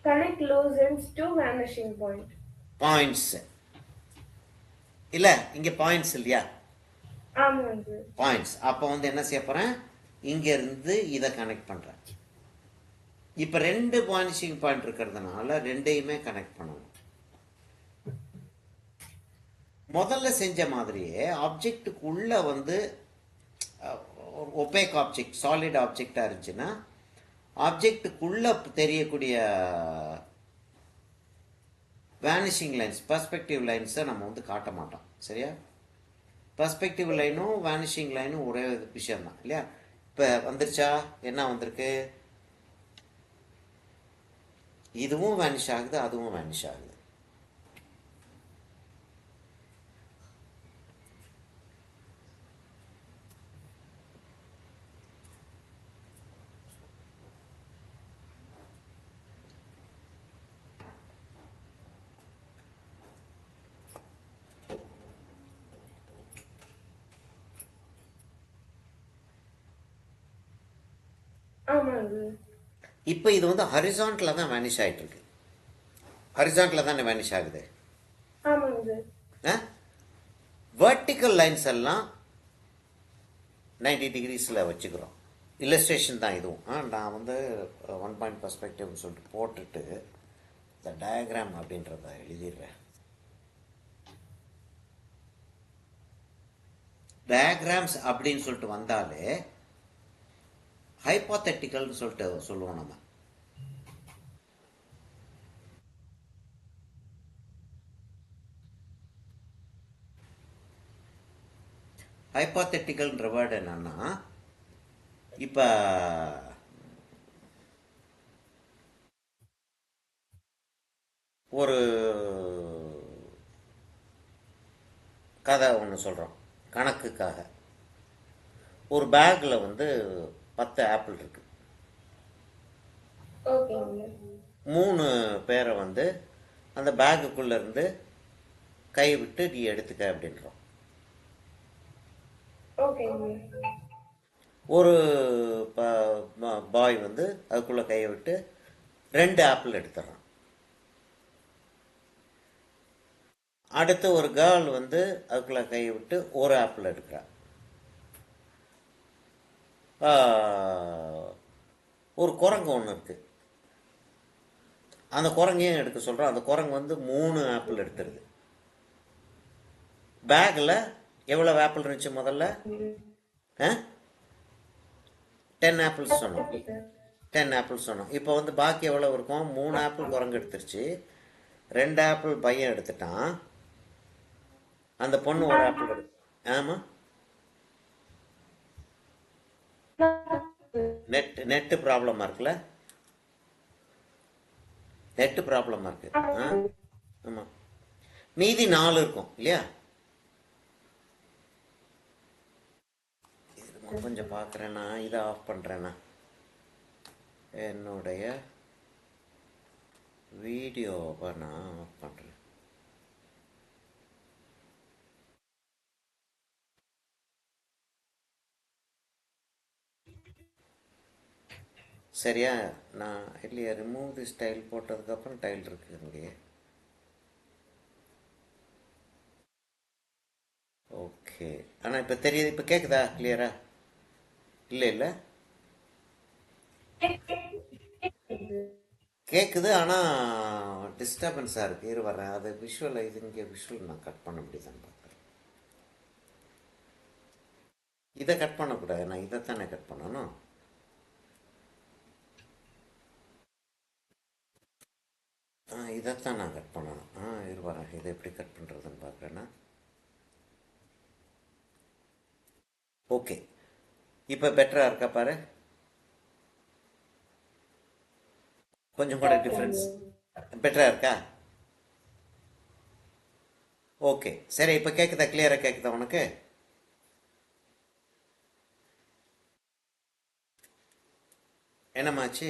connect loose ends to vanishing point. Points இல்லை, இங்கே பாயிண்ட்ஸ் இல்லையா, ஆமாங்க. பாயிண்ட்ஸ். அப்போ வந்து என்ன செய்ய போகிறேன், இங்கேருந்து இதை கனெக்ட் பண்ணுறேன். இப்போ ரெண்டு வேனிஷிங் பாயிண்ட் இருக்கிறதுனால ரெண்டையுமே கனெக்ட் பண்ணணும். முதல்ல செஞ்ச மாதிரியே ஆப்ஜெக்டுக்குள்ள வந்து ஒபேக் ஆப்ஜெக்ட் சாலிட் ஆப்ஜெக்டாக இருந்துச்சுன்னா ஆப்ஜெக்டுக்குள்ள தெரியக்கூடிய வேனிஷிங் லைன்ஸ் பர்ஸ்பெக்டிவ் லைன்ஸை நம்ம வந்து காட்ட மாட்டோம். சரியா, பர்ஸ்பெக்டிவ் லைனும் வேனிஷிங் லைனும் ஒரே விஷயம்தான் இல்லையா. இப்போ வந்துருச்சா, என்ன வந்திருக்கு, இதுவும் வேனிஷ் ஆகுது, அதுவும் வேனிஷ் ஆகுது. ஆமாங்க. இப்போ இது வந்து ஹரிசான்டில் தான் வேனிஷ் ஆகிட்டு இருக்கு, ஹரிசான்டில் தானே வேனிஷ் ஆகுது. ஆமாங்க. வெர்டிக்கல் லைன்ஸ் எல்லாம் 90 டிகிரிஸில் வச்சுக்கிறோம். இல்லஸ்ட்ரேஷன் தான் இதுவும். நான் வந்து 1 பாயிண்ட் பர்ஸ்பெக்டிவ்னு சொல்லிட்டு போட்டுட்டு இந்த டயக்ராம் அப்படின்றத எழுதிடுறேன். டயக்ராம்ஸ் அப்படின்னு சொல்லிட்டு வந்தாலே ஹைப்போதெட்டிக்கல்னு சொல்லிட்டு சொல்லுவோம் நம்ம. ஹைப்போதெட்டிக்கல்ன்ற வேர்டு என்னன்னா, இப்போ ஒரு கதை ஒன்று சொல்கிறோம் கணக்குக்காக. ஒரு பேக்கில் வந்து 10 ஆப்பிள் இருக்கு. ஓகேங்க. 3 பேரை வந்து அந்த பேக்குக்குள்ளே இருந்து கை விட்டு நீ எடுத்துக்க அப்படின்றோம். ஓகேங்க. ஒரு பாய் வந்து அதுக்குள்ளே கையை விட்டு 2 ஆப்பிள் எடுத்துடுறான். அடுத்து ஒரு கேர்ள் வந்து அதுக்குள்ளே கையை விட்டு ஒரு ஆப்பிள் எடுக்கிறான். ஒரு குரங்கு ஒன்று இருக்குது, அந்த குரங்கையும் எடுக்க சொல்கிறோம். அந்த குரங்கு வந்து 3 ஆப்பிள் எடுத்துருது. பேக்கில் எவ்வளோ ஆப்பிள் இருந்துச்சு முதல்ல, 10 ஆப்பிள்ஸ் சொன்னோம். 10 ஆப்பிள்ஸ் சொன்னோம். இப்போ வந்து பாக்கி எவ்வளோ இருக்கும், 3 ஆப்பிள் குரங்கு எடுத்துருச்சு, 2 ஆப்பிள் பையன் எடுத்துட்டான், அந்த பொண்ணு ஒரு ஆப்பிள் எடுத்து. ஆமாம், நெட்டு ப்ராப்ளமாக இருக்குல்ல, நெட்டு ப்ராப்ளமாக இருக்கு. ஆமாம், மீதி 4 இருக்கும் இல்லையா. கொஞ்சம் பார்க்குறேன்னா இதை ஆஃப் பண்ணுறேன்னா என்னுடைய வீடியோவை நான் ஆஃப் பண்ணுறேன். சரியா, நான் இல்லையா ரிமூவ் தி ஸ்டைல் போட்டதுக்கப்புறம் டைல் இருக்குது இங்கே. ஓகே, ஆனால் இப்போ தெரியுது, இப்போ கேட்குதா கிளியரா? இல்லை இல்லை கேட்குது, ஆனால் டிஸ்டர்பன்ஸாக இருக்குது. இரு வரேன், அது விஷுவல் இது இங்கே விஷுவல் நான் கட் பண்ண முடியுதான்னு பார்க்குறேன். இதை கட் பண்ணக்கூடாது, நான் இதைத்தானே கட் பண்ணணும். இதைத்தான் நான் கட் பண்ணணும். இரு வரேன், இதை எப்படி கட் பண்ணுறதுன்னு பார்க்குறேன்னா ஓகே, இப்போ பெட்டராக இருக்கா பாரு, கொஞ்சம் கூட டிஃப்ரென்ஸ் பெட்டராக இருக்கா? ஓகே சரி, இப்போ கேட்குதா, கிளியராக கேட்குதா உனக்கு? என்னம்மாச்சு?